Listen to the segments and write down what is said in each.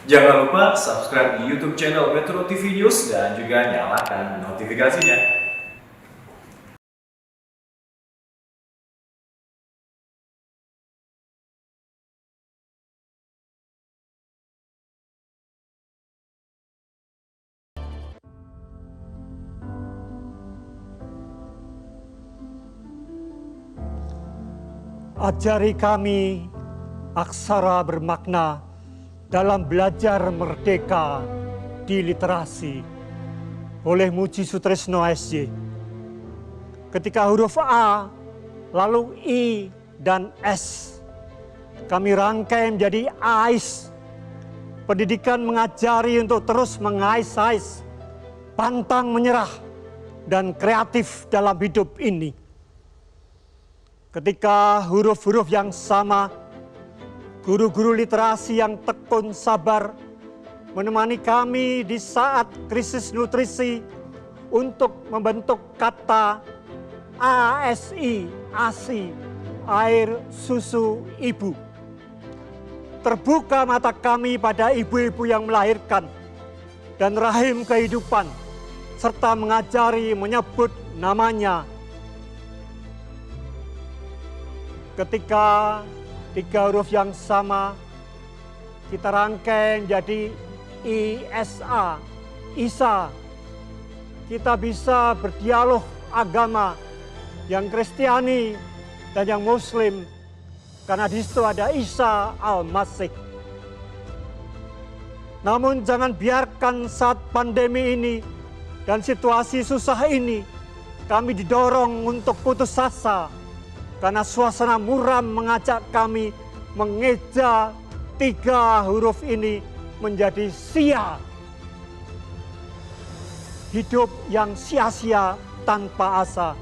Jangan lupa subscribe di YouTube channel Metro TV News dan juga nyalakan notifikasinya. Ajari kami aksara bermakna dalam belajar merdeka di literasi oleh Muji Sutrisno SJ. Ketika huruf A, lalu I dan S, kami rangkai menjadi AIS. Pendidikan mengajari untuk terus mengais-ais, pantang menyerah, dan kreatif dalam hidup ini. Ketika huruf-huruf yang sama, guru-guru literasi yang tekun sabar menemani kami di saat krisis nutrisi untuk membentuk kata ASI, ASI, air susu ibu. Terbuka mata kami pada ibu-ibu yang melahirkan dan rahim kehidupan, serta mengajari menyebut namanya. Ketika tiga huruf yang sama kita rangkai menjadi ISA, ISA. Kita bisa berdialog agama yang Kristiani dan yang Muslim, karena di situ ada Isa Al-Masih. Namun jangan biarkan saat pandemi ini dan situasi susah ini kami didorong untuk putus asa, karena suasana muram mengajak kami mengeja tiga huruf ini menjadi sia. Hidup yang sia-sia tanpa asa.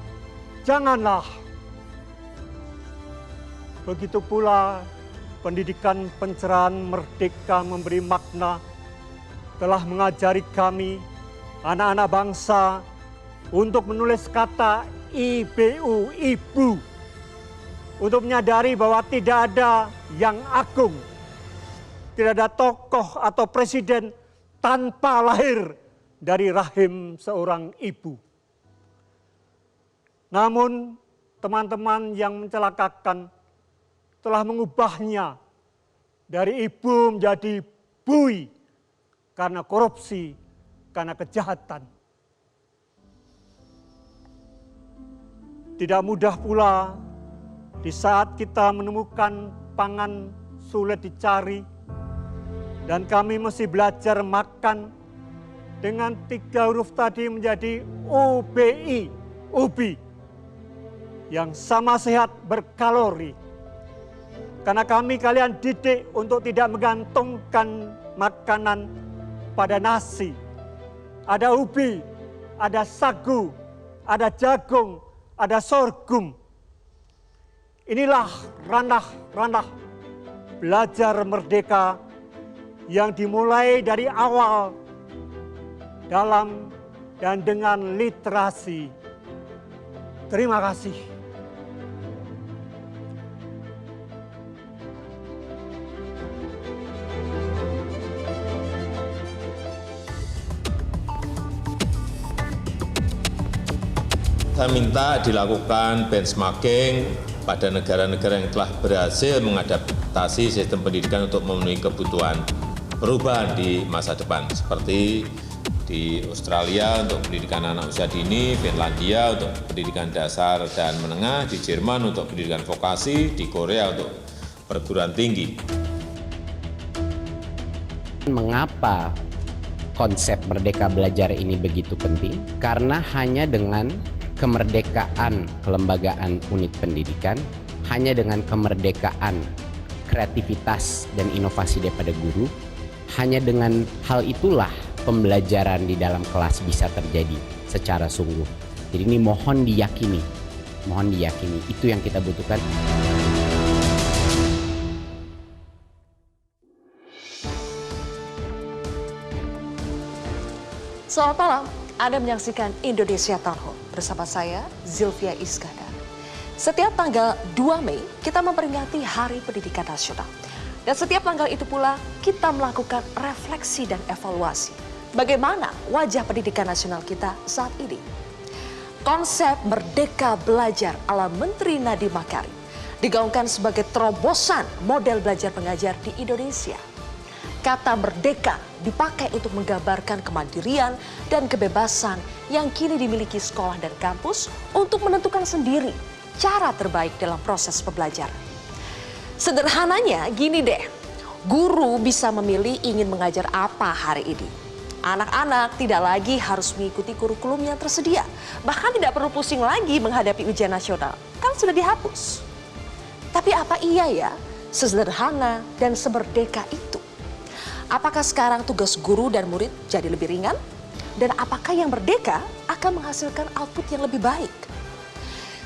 Janganlah. Begitu pula pendidikan pencerahan merdeka memberi makna telah mengajari kami, anak-anak bangsa, untuk menulis kata IBU, ibu. Untuk menyadari bahwa tidak ada yang agung, tidak ada tokoh atau presiden tanpa lahir dari rahim seorang ibu. Namun teman-teman yang mencelakakan telah mengubahnya dari ibu menjadi bui karena korupsi, karena kejahatan. Tidak mudah pula di saat kita menemukan pangan sulit dicari dan kami mesti belajar makan dengan tiga huruf tadi menjadi UBI, ubi, yang sama sehat berkalori. Karena kalian didik untuk tidak menggantungkan makanan pada nasi. Ada ubi, ada sagu, ada jagung, ada sorghum. Inilah ranah-ranah belajar merdeka yang dimulai dari awal dalam dan dengan literasi. Terima kasih. Saya minta dilakukan benchmarking pada negara-negara yang telah berhasil mengadaptasi sistem pendidikan untuk memenuhi kebutuhan perubahan di masa depan. Seperti di Australia untuk pendidikan anak usia dini, Finlandia untuk pendidikan dasar dan menengah, di Jerman untuk pendidikan vokasi, di Korea untuk perguruan tinggi. Mengapa konsep Merdeka Belajar ini begitu penting? Karena hanya dengan kemerdekaan kelembagaan unit pendidikan, hanya dengan kemerdekaan kreativitas dan inovasi daripada guru, hanya dengan hal itulah pembelajaran di dalam kelas bisa terjadi secara sungguh. Jadi ini mohon diyakini, itu yang kita butuhkan. Selamat malam, Anda menyaksikan Indonesia Town Hall bersama saya, Zilvia Iskandar. Setiap tanggal 2 Mei, kita memperingati Hari Pendidikan Nasional. Dan setiap tanggal itu pula kita melakukan refleksi dan evaluasi. Bagaimana wajah pendidikan nasional kita saat ini? Konsep Merdeka Belajar ala Menteri Nadiem Makarim digaungkan sebagai terobosan model belajar mengajar di Indonesia. Kata merdeka dipakai untuk menggambarkan kemandirian dan kebebasan yang kini dimiliki sekolah dan kampus untuk menentukan sendiri cara terbaik dalam proses pembelajaran. Sederhananya gini deh, guru bisa memilih ingin mengajar apa hari ini. Anak-anak tidak lagi harus mengikuti kurikulum yang tersedia. Bahkan tidak perlu pusing lagi menghadapi ujian nasional, kan sudah dihapus. Tapi apa iya ya sesederhana dan semerdeka itu? Apakah sekarang tugas guru dan murid jadi lebih ringan? Dan apakah yang merdeka akan menghasilkan output yang lebih baik?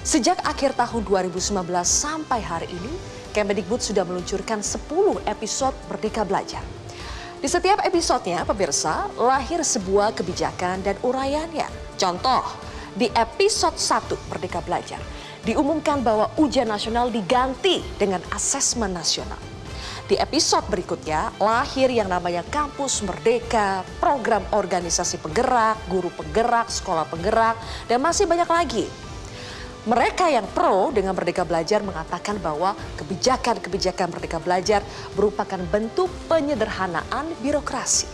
Sejak akhir tahun 2019 sampai hari ini, Kemendikbud sudah meluncurkan 10 episode Merdeka Belajar. Di setiap episodenya, pemirsa, lahir sebuah kebijakan dan uraiannya. Contoh, di episode 1 Merdeka Belajar, diumumkan bahwa ujian nasional diganti dengan asesmen nasional. Di episode berikutnya, lahir yang namanya Kampus Merdeka, program organisasi penggerak, guru penggerak, sekolah penggerak, dan masih banyak lagi. Mereka yang pro dengan Merdeka Belajar mengatakan bahwa kebijakan-kebijakan Merdeka Belajar merupakan bentuk penyederhanaan birokrasi.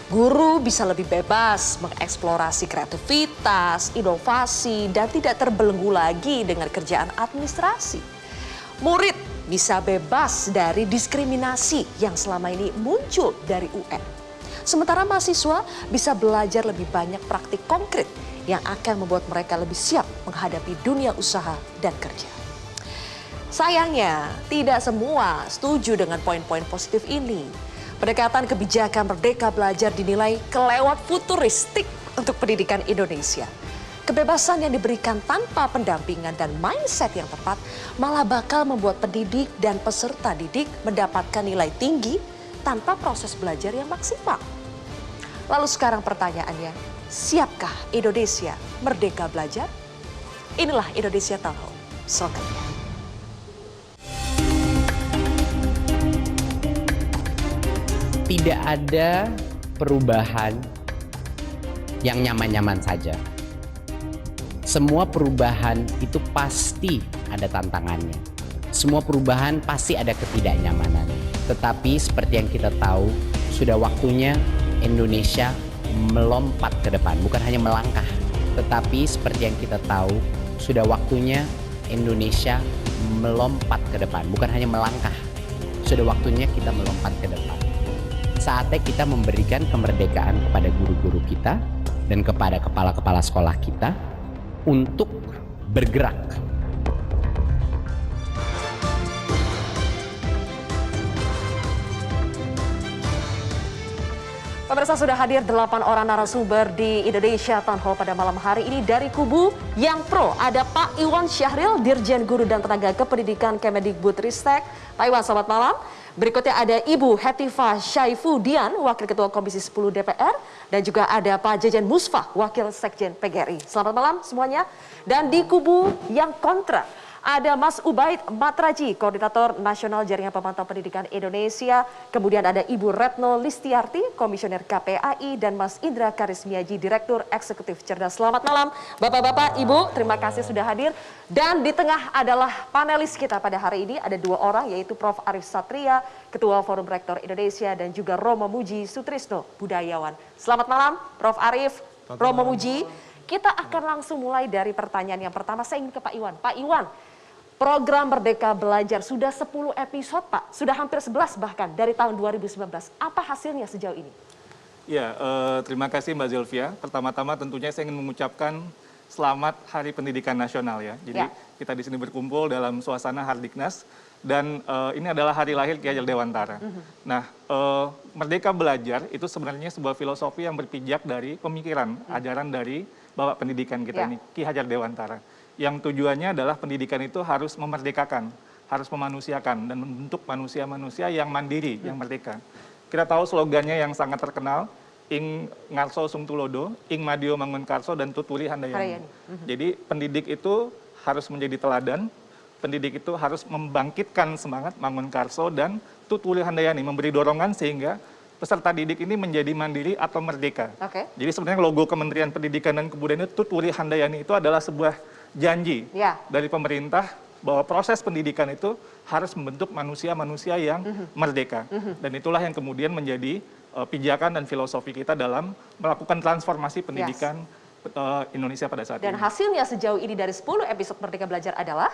Guru bisa lebih bebas mengeksplorasi kreativitas, inovasi, dan tidak terbelenggu lagi dengan kerjaan administrasi. Murid bisa bebas dari diskriminasi yang selama ini muncul dari UN. Sementara mahasiswa bisa belajar lebih banyak praktik konkret yang akan membuat mereka lebih siap menghadapi dunia usaha dan kerja. Sayangnya, tidak semua setuju dengan poin-poin positif ini. Pendekatan kebijakan Merdeka Belajar dinilai kelewat futuristik untuk pendidikan Indonesia. Kebebasan yang diberikan tanpa pendampingan dan mindset yang tepat malah bakal membuat pendidik dan peserta didik mendapatkan nilai tinggi tanpa proses belajar yang maksimal. Lalu sekarang pertanyaannya, siapkah Indonesia merdeka belajar? Inilah Indonesia Town Hall selengkapnya. Tidak ada perubahan yang nyaman-nyaman saja. Semua perubahan itu pasti ada tantangannya. Semua perubahan pasti ada ketidaknyamanan. Tetapi seperti yang kita tahu, sudah waktunya Indonesia melompat ke depan, bukan hanya melangkah. Tetapi seperti yang kita tahu, sudah waktunya Indonesia melompat ke depan, bukan hanya melangkah. Sudah waktunya kita melompat ke depan. Saatnya kita memberikan kemerdekaan kepada guru-guru kita dan kepada kepala-kepala sekolah kita untuk bergerak. Pemirsa, sudah hadir 8 orang narasumber di Indonesia Town Hall pada malam hari ini. Dari kubu yang pro ada Pak Iwan Syahril, Dirjen Guru dan Tenaga Kependidikan Kemendikbudristek. Pak Iwan, selamat malam. Berikutnya ada Ibu Hetifah Syaifudian, Wakil Ketua Komisi 10 DPR. Dan juga ada Pak Jejen Musfah, Wakil Sekjen PGRI. Selamat malam semuanya. Dan di kubu yang kontra ada Mas Ubaid Matraji, Koordinator Nasional Jaringan Pemantau Pendidikan Indonesia. Kemudian ada Ibu Retno Listiarti, Komisioner KPAI. Dan Mas Indra Karismiaji, Direktur Eksekutif Cerdas. Selamat malam Bapak-Bapak, Ibu. Terima kasih sudah hadir. Dan di tengah adalah panelis kita pada hari ini. Ada 2 orang, yaitu Prof. Arif Satria, Ketua Forum Rektor Indonesia. Dan juga Romo Muji Sutrisno, Budayawan. Selamat malam Prof. Arif, Romo Muji. Kita akan langsung mulai dari pertanyaan yang pertama. Saya ingin ke Pak Iwan. Pak Iwan, program Merdeka Belajar sudah 10 episode, Pak. Sudah hampir 11 bahkan dari tahun 2019. Apa hasilnya sejauh ini? Ya, terima kasih Mbak Zilvia. Pertama-tama tentunya saya ingin mengucapkan selamat Hari Pendidikan Nasional ya. Jadi kita di sini berkumpul dalam suasana Hardiknas dan ini adalah hari lahir Ki Hajar Dewantara. Nah, Merdeka Belajar itu sebenarnya sebuah filosofi yang berpijak dari pemikiran, ajaran dari Bapak Pendidikan kita ini, Ki Hajar Dewantara. Yang tujuannya adalah pendidikan itu harus memerdekakan, harus memanusiakan dan membentuk manusia-manusia yang mandiri, yang merdeka. Kita tahu slogannya yang sangat terkenal, Ing Ngarso Sung Tulodo, Ing Madio Mangun Karso, dan Tutuli Handayani. Jadi pendidik itu harus menjadi teladan pendidik itu harus membangkitkan semangat Mangunkarso dan Tutuli Handayani, memberi dorongan sehingga peserta didik ini menjadi mandiri atau merdeka. Jadi sebenarnya logo Kementerian Pendidikan dan Kebudayaan itu Tutuli Handayani itu adalah sebuah janji dari pemerintah bahwa proses pendidikan itu harus membentuk manusia-manusia yang merdeka. Dan itulah yang kemudian menjadi pijakan dan filosofi kita dalam melakukan transformasi pendidikan Indonesia pada saat ini. Dan hasilnya sejauh ini dari 10 episode Merdeka Belajar adalah?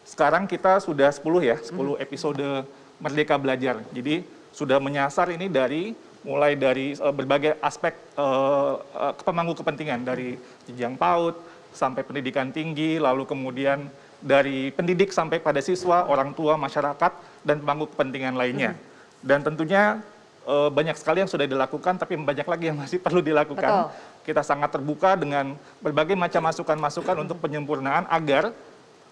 Sekarang kita sudah 10 episode Merdeka Belajar. Jadi sudah menyasar ini mulai dari berbagai aspek pemangku kepentingan, dari jenjang PAUD sampai pendidikan tinggi, lalu kemudian dari pendidik sampai pada siswa, orang tua, masyarakat, dan pemangku kepentingan lainnya. Dan tentunya banyak sekali yang sudah dilakukan, tapi banyak lagi yang masih perlu dilakukan. Kita sangat terbuka dengan berbagai macam masukan-masukan untuk penyempurnaan agar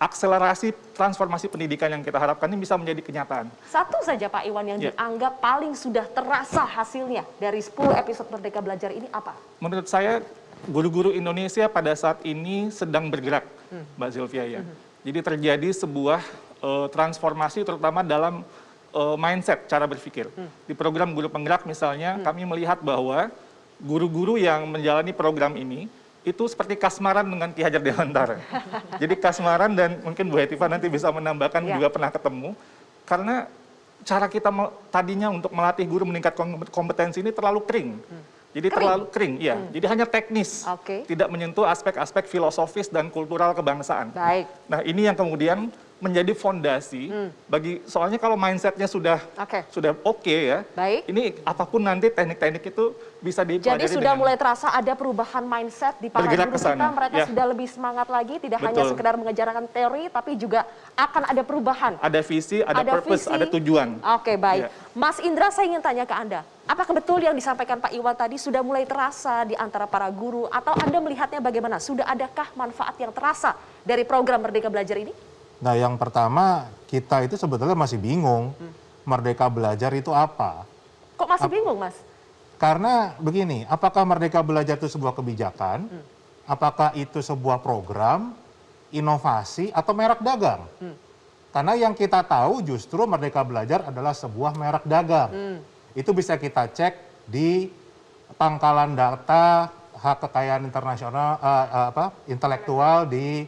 akselerasi transformasi pendidikan yang kita harapkan ini bisa menjadi kenyataan. Satu saja Pak Iwan yang dianggap paling sudah terasa hasilnya dari 10 episode Merdeka Belajar ini apa? Menurut saya, guru-guru Indonesia pada saat ini sedang bergerak, Mbak Zilvia ya. Jadi terjadi sebuah transformasi terutama dalam mindset, cara berpikir. Di program Guru Penggerak misalnya, kami melihat bahwa guru-guru yang menjalani program ini itu seperti kasmaran dengan Ki Hajar Dewantara. Jadi kasmaran, dan mungkin Bu Hetiva nanti bisa menambahkan, juga pernah ketemu. Karena cara kita tadinya untuk melatih guru meningkatkan kompetensi ini terlalu kering. Jadi terlalu kering, Jadi hanya teknis, tidak menyentuh aspek-aspek filosofis dan kultural kebangsaan. Nah, ini yang kemudian menjadi fondasi bagi, soalnya kalau mindsetnya sudah oke ya, ini apapun nanti teknik-teknik itu bisa dipelajari. Jadi sudah mulai terasa ada perubahan mindset di para guru kita, mereka sudah lebih semangat lagi, tidak hanya sekedar mengajarkan teori, tapi juga akan ada perubahan. Ada visi, ada purpose, ada tujuan. Mas Indra, saya ingin tanya ke Anda, apakah betul yang disampaikan Pak Iwan tadi sudah mulai terasa di antara para guru, atau Anda melihatnya bagaimana? Sudah adakah manfaat yang terasa dari program Merdeka Belajar ini? Nah, yang pertama, kita itu sebetulnya masih bingung Merdeka Belajar itu apa. Kok masih bingung, Mas? Karena begini, apakah Merdeka Belajar itu sebuah kebijakan, apakah itu sebuah program, inovasi, atau merek dagang? Karena yang kita tahu justru Merdeka Belajar adalah sebuah merek dagang. Itu bisa kita cek di pangkalan data hak kekayaan internasional, intelektual di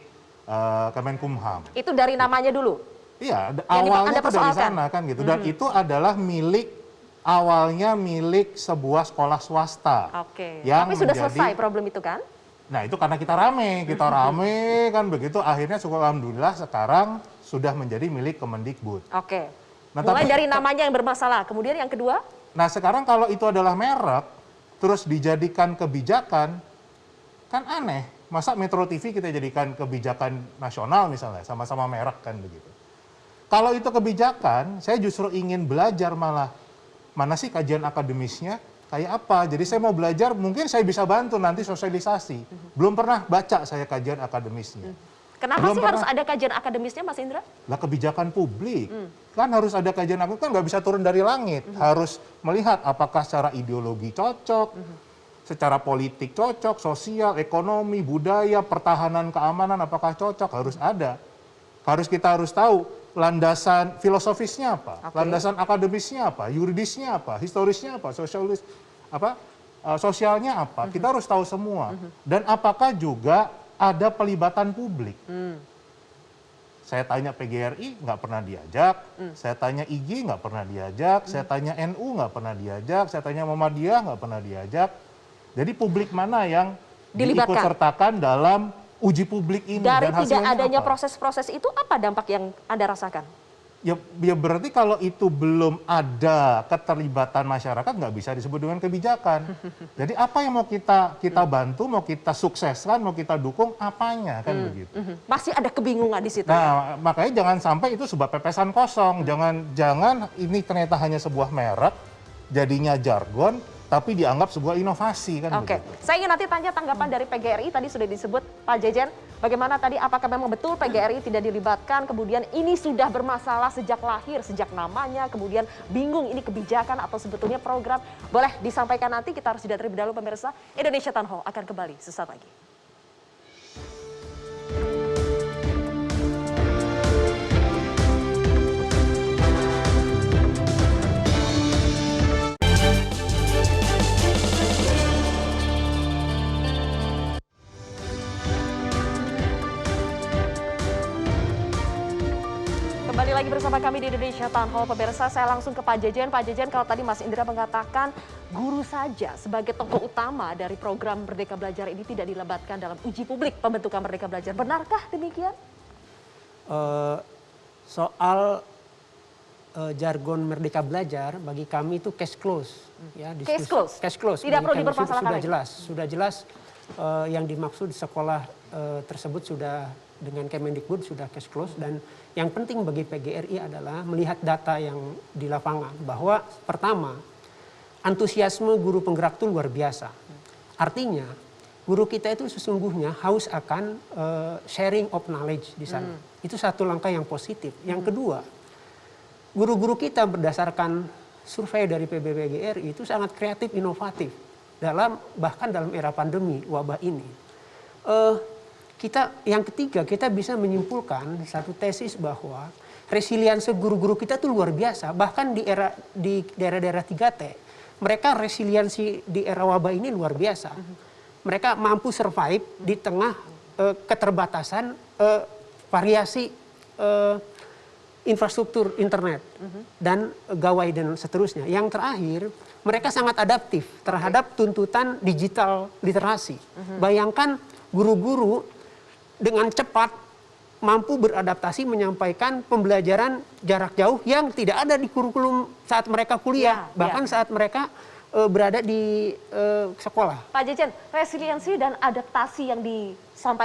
Kemenkumham. Itu dari namanya dulu? Iya, awalnya itu dari sana kan gitu. Dan itu adalah awalnya milik sebuah sekolah swasta. Tapi sudah selesai problem itu kan? Nah, itu karena kita rame kan begitu, akhirnya syukur alhamdulillah sekarang sudah menjadi milik Kemendikbud. Nah, mulai dari namanya yang bermasalah, kemudian yang kedua? Nah, sekarang kalau itu adalah merek, terus dijadikan kebijakan, kan aneh. Masa Metro TV kita jadikan kebijakan nasional misalnya, sama-sama merek kan begitu. Kalau itu kebijakan, saya justru ingin belajar malah, mana sih kajian akademisnya, kayak apa. Jadi saya mau belajar, mungkin saya bisa bantu nanti sosialisasi. Belum pernah baca saya kajian akademisnya. Kenapa sih harus ada kajian akademisnya, Mas Indra? Lah, kebijakan publik. Kan harus ada kajian akademis, kan nggak bisa turun dari langit. Harus melihat apakah secara ideologi cocok, secara politik cocok, sosial, ekonomi, budaya, pertahanan, keamanan, apakah cocok, harus ada. Kita harus tahu landasan filosofisnya apa, landasan akademisnya apa, yuridisnya apa, historisnya apa, sosialnya apa. Kita harus tahu semua. Dan apakah juga ada pelibatan publik. Saya tanya PGRI, nggak pernah diajak. Saya tanya IG, nggak pernah diajak. Saya tanya NU, nggak pernah diajak. Saya tanya Muhammadiyah, nggak pernah diajak. Jadi publik mana yang diikutsertakan dalam uji publik ini? Dari tidak adanya proses-proses itu, apa dampak yang Anda rasakan? Ya berarti kalau itu belum ada keterlibatan masyarakat, nggak bisa disebut dengan kebijakan. Jadi apa yang mau kita bantu, mau kita sukseskan, mau kita dukung, apanya kan begitu. Masih ada kebingungan di situ. Nah, makanya jangan sampai itu sebuah pepesan kosong. Jangan ini ternyata hanya sebuah merek, jadinya jargon, tapi dianggap sebuah inovasi kan. Saya ingin nanti tanya tanggapan dari PGRI, tadi sudah disebut Pak Jejen, bagaimana tadi, apakah memang betul PGRI tidak dilibatkan, kemudian ini sudah bermasalah sejak lahir, sejak namanya, kemudian bingung ini kebijakan atau sebetulnya program. Boleh disampaikan nanti, kita harus jeda terlebih dahulu pemirsa. Indonesia Town Hall akan kembali sesaat lagi. bersama kami di Indonesia Town Hall. Pemirsa, saya langsung ke Pak Jejen. Pak Jejen, kalau tadi Mas Indra mengatakan guru saja sebagai tokoh utama dari program Merdeka Belajar ini tidak dilibatkan dalam uji publik pembentukan Merdeka Belajar. Benarkah demikian? Soal jargon Merdeka Belajar bagi kami itu case close. Ya, Case close? Case close. Tidak perlu Bagi kami dipermasalahkan sudah lagi? jelas. Sudah jelas yang dimaksud sekolah tersebut sudah dengan Kemendikbud sudah case close, dan yang penting bagi PGRI adalah melihat data yang di lapangan bahwa pertama, antusiasme guru penggerak itu luar biasa. Artinya guru kita itu sesungguhnya haus akan sharing of knowledge di sana. Itu satu langkah yang positif. Yang kedua, guru-guru kita berdasarkan survei dari PBBGRI itu sangat kreatif, inovatif bahkan dalam era pandemi wabah ini. Yang ketiga, kita bisa menyimpulkan satu tesis bahwa resiliensi guru-guru kita itu luar biasa. Bahkan di daerah-daerah 3T, mereka resiliensi di era wabah ini luar biasa. Mereka mampu survive di tengah keterbatasan variasi infrastruktur internet dan gawai dan seterusnya. Yang terakhir, mereka sangat adaptif terhadap tuntutan digital literasi. Bayangkan guru-guru dengan cepat mampu beradaptasi menyampaikan pembelajaran jarak jauh yang tidak ada di kurikulum saat mereka kuliah, bahkan saat mereka berada di sekolah. Pak Jejen, resiliensi dan adaptasi yang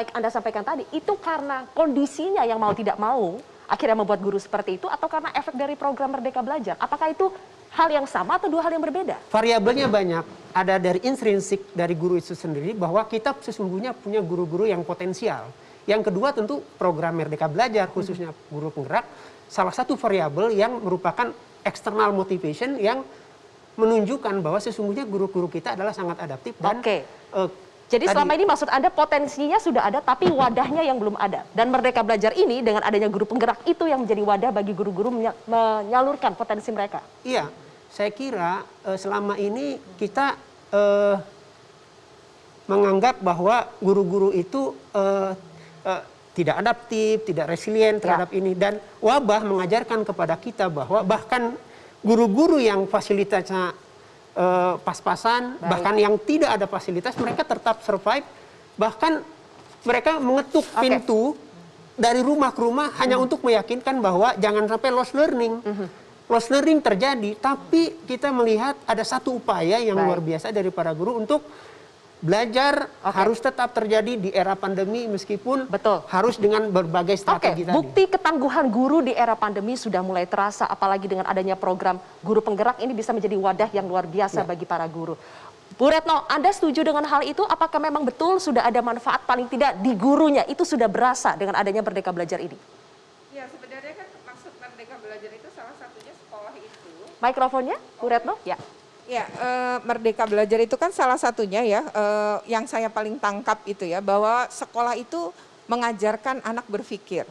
Anda sampaikan tadi, itu karena kondisinya yang mau tidak mau akhirnya membuat guru seperti itu, atau karena efek dari program Merdeka Belajar? Apakah itu hal yang sama atau dua hal yang berbeda? Variabelnya banyak. Ada dari intrinsik dari guru itu sendiri bahwa kita sesungguhnya punya guru-guru yang potensial. Yang kedua tentu program Merdeka Belajar khususnya guru penggerak salah satu variabel yang merupakan external motivation yang menunjukkan bahwa sesungguhnya guru-guru kita adalah sangat adaptif dan jadi selama ini maksud Anda potensinya sudah ada tapi wadahnya yang belum ada. Dan Merdeka Belajar ini dengan adanya guru penggerak itu yang menjadi wadah bagi guru-guru menyalurkan potensi mereka. Iya, saya kira selama ini kita menganggap bahwa guru-guru itu tidak adaptif, tidak resilient terhadap ini. Dan wabah mengajarkan kepada kita bahwa bahkan guru-guru yang fasilitasnya pas-pasan, bahkan yang tidak ada fasilitas, mereka tetap survive. Bahkan mereka mengetuk pintu dari rumah ke rumah hanya untuk meyakinkan bahwa jangan sampai lost learning. Lost learning terjadi, tapi kita melihat ada satu upaya yang luar biasa dari para guru untuk belajar harus tetap terjadi di era pandemi meskipun harus dengan berbagai strategi tadi. Bukti ketangguhan guru di era pandemi sudah mulai terasa, apalagi dengan adanya program guru penggerak ini bisa menjadi wadah yang luar biasa bagi para guru. Bu Retno, Anda setuju dengan hal itu? Apakah memang betul sudah ada manfaat paling tidak di gurunya itu sudah berasa dengan adanya Merdeka Belajar ini? Ya, sebenarnya kan maksud Merdeka Belajar itu salah satunya sekolah itu. Mikrofonnya, Bu Retno? Ya. Ya, Merdeka Belajar itu kan salah satunya ya, yang saya paling tangkap itu ya, bahwa sekolah itu mengajarkan anak berpikir.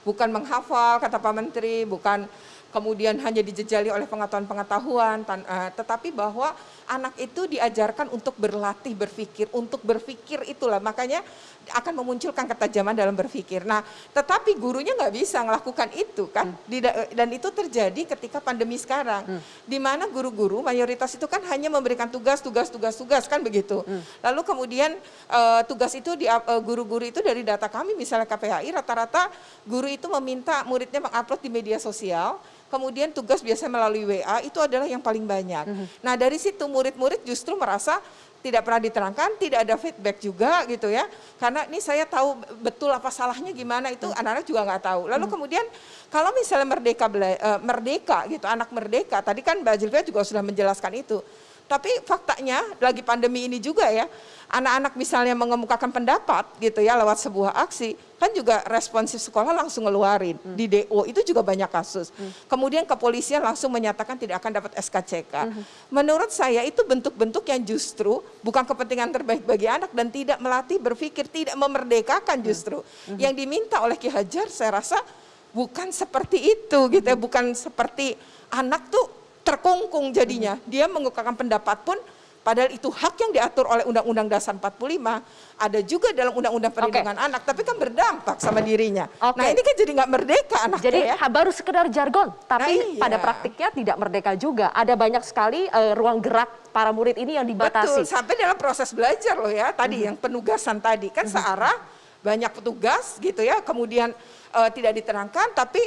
Bukan menghafal kata Pak Menteri, bukan kemudian hanya dijejali oleh pengetahuan-pengetahuan, tetapi bahwa anak itu diajarkan untuk berlatih berpikir, untuk berpikir itulah, makanya akan memunculkan ketajaman dalam berpikir. Nah, tetapi gurunya nggak bisa melakukan itu kan, dan itu terjadi ketika pandemi sekarang, di mana guru-guru mayoritas itu kan hanya memberikan tugas kan begitu. Lalu kemudian tugas itu guru-guru itu dari data kami misalnya KPHI rata-rata guru itu meminta muridnya mengupload di media sosial. Kemudian tugas biasanya melalui WA itu adalah yang paling banyak. Nah dari situ murid-murid justru merasa tidak pernah diterangkan, tidak ada feedback juga gitu ya. Karena ini saya tahu betul apa salahnya gimana itu anak-anak juga nggak tahu. Lalu kemudian kalau misalnya merdeka gitu, anak merdeka, tadi kan Mbak Zilvia juga sudah menjelaskan itu. Tapi faktanya lagi pandemi ini juga ya, anak-anak misalnya mengemukakan pendapat gitu ya lewat sebuah aksi, kan juga responsif sekolah langsung ngeluarin. Di DO itu juga banyak kasus. Kemudian kepolisian langsung menyatakan tidak akan dapat SKCK. Menurut saya itu bentuk-bentuk yang justru bukan kepentingan terbaik bagi anak dan tidak melatih berpikir, tidak memerdekakan justru. Yang diminta oleh Ki Hajar saya rasa bukan seperti itu gitu ya, bukan seperti anak tuh terkungkung jadinya. Dia mengungkapkan pendapat pun Padahal itu hak yang diatur oleh Undang-Undang Dasar 45, ada juga dalam Undang-Undang Perlindungan Anak, tapi kan berdampak sama dirinya. Nah ini kan jadi nggak merdeka anaknya. Jadi ya. baru sekedar jargon, tapi pada praktiknya tidak merdeka juga. Ada banyak sekali ruang gerak para murid ini yang dibatasi. Betul, sampai dalam proses belajar loh ya, tadi yang penugasan tadi, kan searah banyak petugas gitu ya, kemudian tidak diterangkan, tapi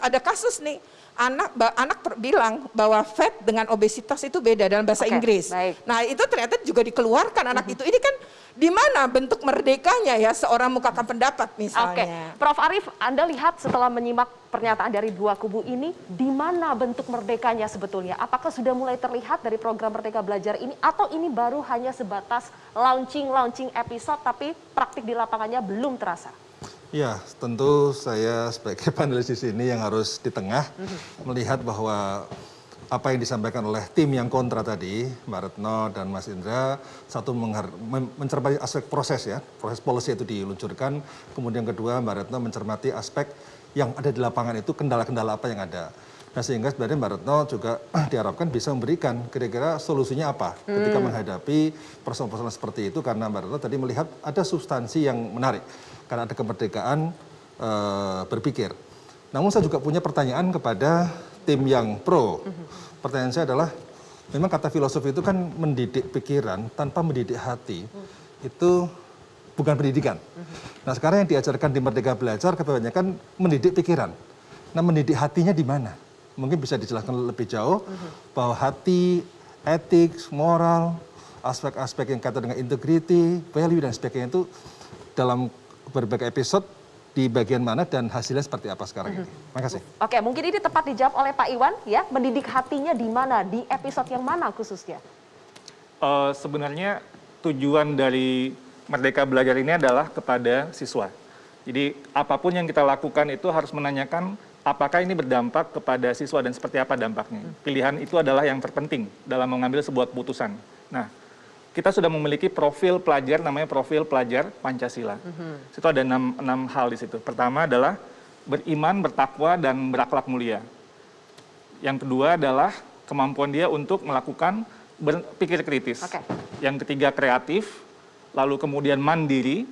ada kasus nih, anak bilang bahwa fat dengan obesitas itu beda dalam bahasa Inggris. Baik. Nah itu ternyata juga dikeluarkan anak itu. Ini kan di mana bentuk merdekanya ya seorang mengungkapkan pendapat misalnya. Prof Arief, Anda lihat setelah menyimak pernyataan dari dua kubu ini, di mana bentuk merdekanya sebetulnya? Apakah sudah mulai terlihat dari program Merdeka Belajar ini, atau ini baru hanya sebatas launching episode, tapi praktik di lapangannya belum terasa? Ya, tentu saya sebagai panelis di sini yang harus di tengah melihat bahwa apa yang disampaikan oleh tim yang kontra tadi, Mbak Retno dan Mas Indra, satu mencermati aspek proses ya, proses policy itu diluncurkan, kemudian kedua Mbak Retno mencermati aspek yang ada di lapangan itu, kendala-kendala apa yang ada. Nah sehingga sebenarnya Mbak Retno juga diharapkan bisa memberikan kira-kira solusinya apa ketika menghadapi persoalan-persoalan seperti itu, karena Mbak Retno tadi melihat ada substansi yang menarik. Karena ada kemerdekaan berpikir. Namun saya juga punya pertanyaan kepada tim yang pro. Pertanyaan saya adalah, memang kata filosofi itu kan mendidik pikiran tanpa mendidik hati, itu bukan pendidikan. Nah sekarang yang diajarkan di Merdeka Belajar kebanyakan mendidik pikiran. Nah mendidik hatinya di mana? Mungkin bisa dijelaskan lebih jauh bahwa hati, etik, moral, aspek-aspek yang kaitan dengan integrity, value dan sebagainya itu dalam berbagai episode di bagian mana dan hasilnya seperti apa sekarang ini. Terima kasih. Oke, mungkin ini tepat dijawab oleh Pak Iwan ya. Mendidik hatinya di mana? Di episode yang mana khususnya? Sebenarnya tujuan dari Merdeka Belajar ini adalah kepada siswa. Jadi apapun yang kita lakukan itu harus menanyakan apakah ini berdampak kepada siswa dan seperti apa dampaknya. Pilihan itu adalah yang terpenting dalam mengambil sebuah keputusan. Nah, kita sudah memiliki profil pelajar, namanya profil pelajar Pancasila. Itu ada 6 hal di situ. Pertama adalah beriman, bertakwa, dan berakhlak mulia. Yang kedua adalah kemampuan dia untuk melakukan berpikir kritis. Yang ketiga kreatif, lalu kemudian mandiri,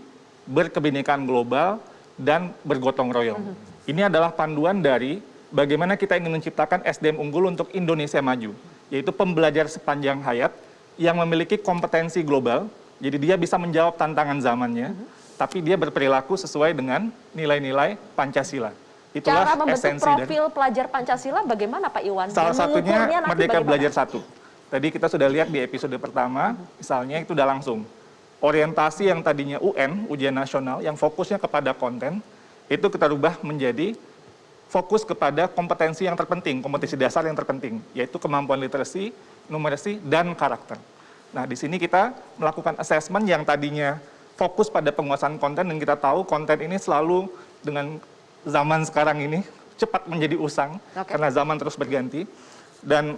berkebinekaan global, dan bergotong royong. Ini adalah panduan dari bagaimana kita ingin menciptakan SDM unggul untuk Indonesia maju, yaitu pembelajar sepanjang hayat, yang memiliki kompetensi global, jadi dia bisa menjawab tantangan zamannya, tapi dia berperilaku sesuai dengan nilai-nilai Pancasila. Itulah cara membentuk esensi profil pelajar Pancasila bagaimana Pak Iwan? Salah satunya Merdeka Belajar 1. Tadi kita sudah lihat di episode pertama, misalnya itu udah langsung. Orientasi yang tadinya UN, ujian nasional, yang fokusnya kepada konten, itu kita rubah menjadi fokus kepada kompetensi yang terpenting, kompetensi dasar yang terpenting, yaitu kemampuan literasi, numerasi, dan karakter. Nah, di sini kita melakukan assessment yang tadinya fokus pada penguasaan konten, dan kita tahu konten ini selalu dengan zaman sekarang ini cepat menjadi usang, karena zaman terus berganti, dan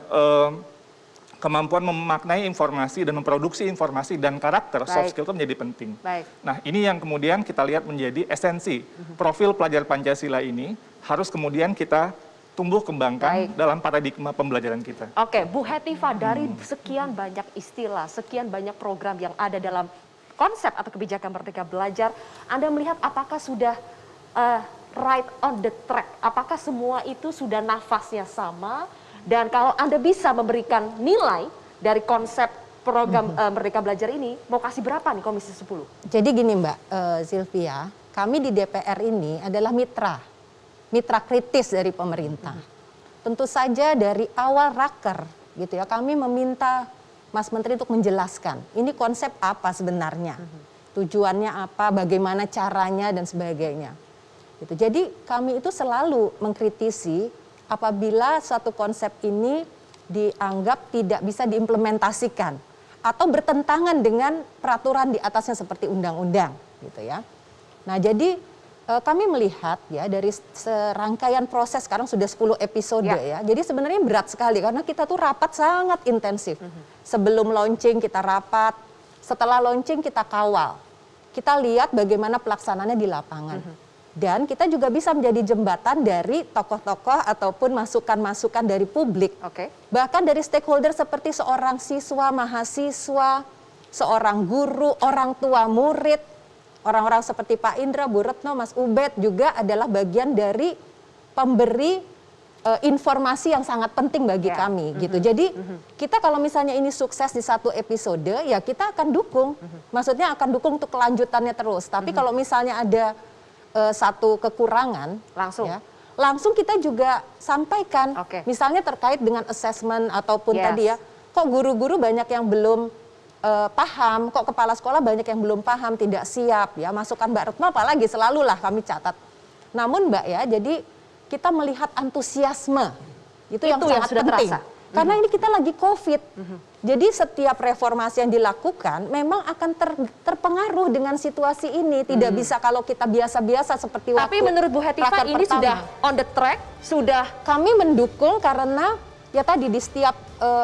kemampuan memaknai informasi dan memproduksi informasi dan karakter, soft skill itu menjadi penting. Nah, ini yang kemudian kita lihat menjadi esensi. Profil pelajar Pancasila ini harus kemudian kita tumbuh kembangkan dalam paradigma pembelajaran kita. Oke, Bu Hetifah, dari sekian banyak istilah, sekian banyak program yang ada dalam konsep atau kebijakan Merdeka Belajar, Anda melihat apakah sudah right on the track? Apakah semua itu sudah nafasnya sama? Dan kalau Anda bisa memberikan nilai dari konsep program Merdeka Belajar ini, mau kasih berapa nih Komisi 10? Jadi gini Mbak Sylvia, kami di DPR ini adalah mitra kritis dari pemerintah. Tentu saja dari awal raker gitu ya, kami meminta Mas Menteri untuk menjelaskan ini konsep apa sebenarnya, tujuannya apa, bagaimana caranya dan sebagainya. Gitu. Jadi kami itu selalu mengkritisi apabila suatu konsep ini dianggap tidak bisa diimplementasikan atau bertentangan dengan peraturan di atasnya seperti undang-undang, gitu ya. Nah, jadi kami melihat ya dari serangkaian proses sekarang sudah 10 episode ya. Jadi sebenarnya berat sekali karena kita tuh rapat sangat intensif. Sebelum launching kita rapat, setelah launching kita kawal. Kita lihat bagaimana pelaksanaannya di lapangan. Dan kita juga bisa menjadi jembatan dari tokoh-tokoh ataupun masukan-masukan dari publik. Bahkan dari stakeholder seperti seorang siswa, mahasiswa, seorang guru, orang tua murid, orang-orang seperti Pak Indra, Bu Retno, Mas Ubed juga adalah bagian dari pemberi informasi yang sangat penting bagi kami gitu. Jadi kita kalau misalnya ini sukses di satu episode ya kita akan dukung. Maksudnya akan dukung untuk kelanjutannya terus. Tapi kalau misalnya ada satu kekurangan langsung kita juga sampaikan. Misalnya terkait dengan assessment ataupun tadi ya, kok guru-guru banyak yang belum paham, kok kepala sekolah banyak yang belum paham, tidak siap ya. Masukan Mbak Retno apalagi selalulah kami catat. Namun Mbak ya, jadi kita melihat antusiasme itu yang sangat sudah penting. terasa. Karena ini kita lagi COVID. Jadi setiap reformasi yang dilakukan memang akan terpengaruh dengan situasi ini. Tidak bisa kalau kita biasa-biasa seperti waktu. Tapi menurut Bu Hetifah ini sudah on the track, sudah. Kami mendukung karena ya tadi di setiap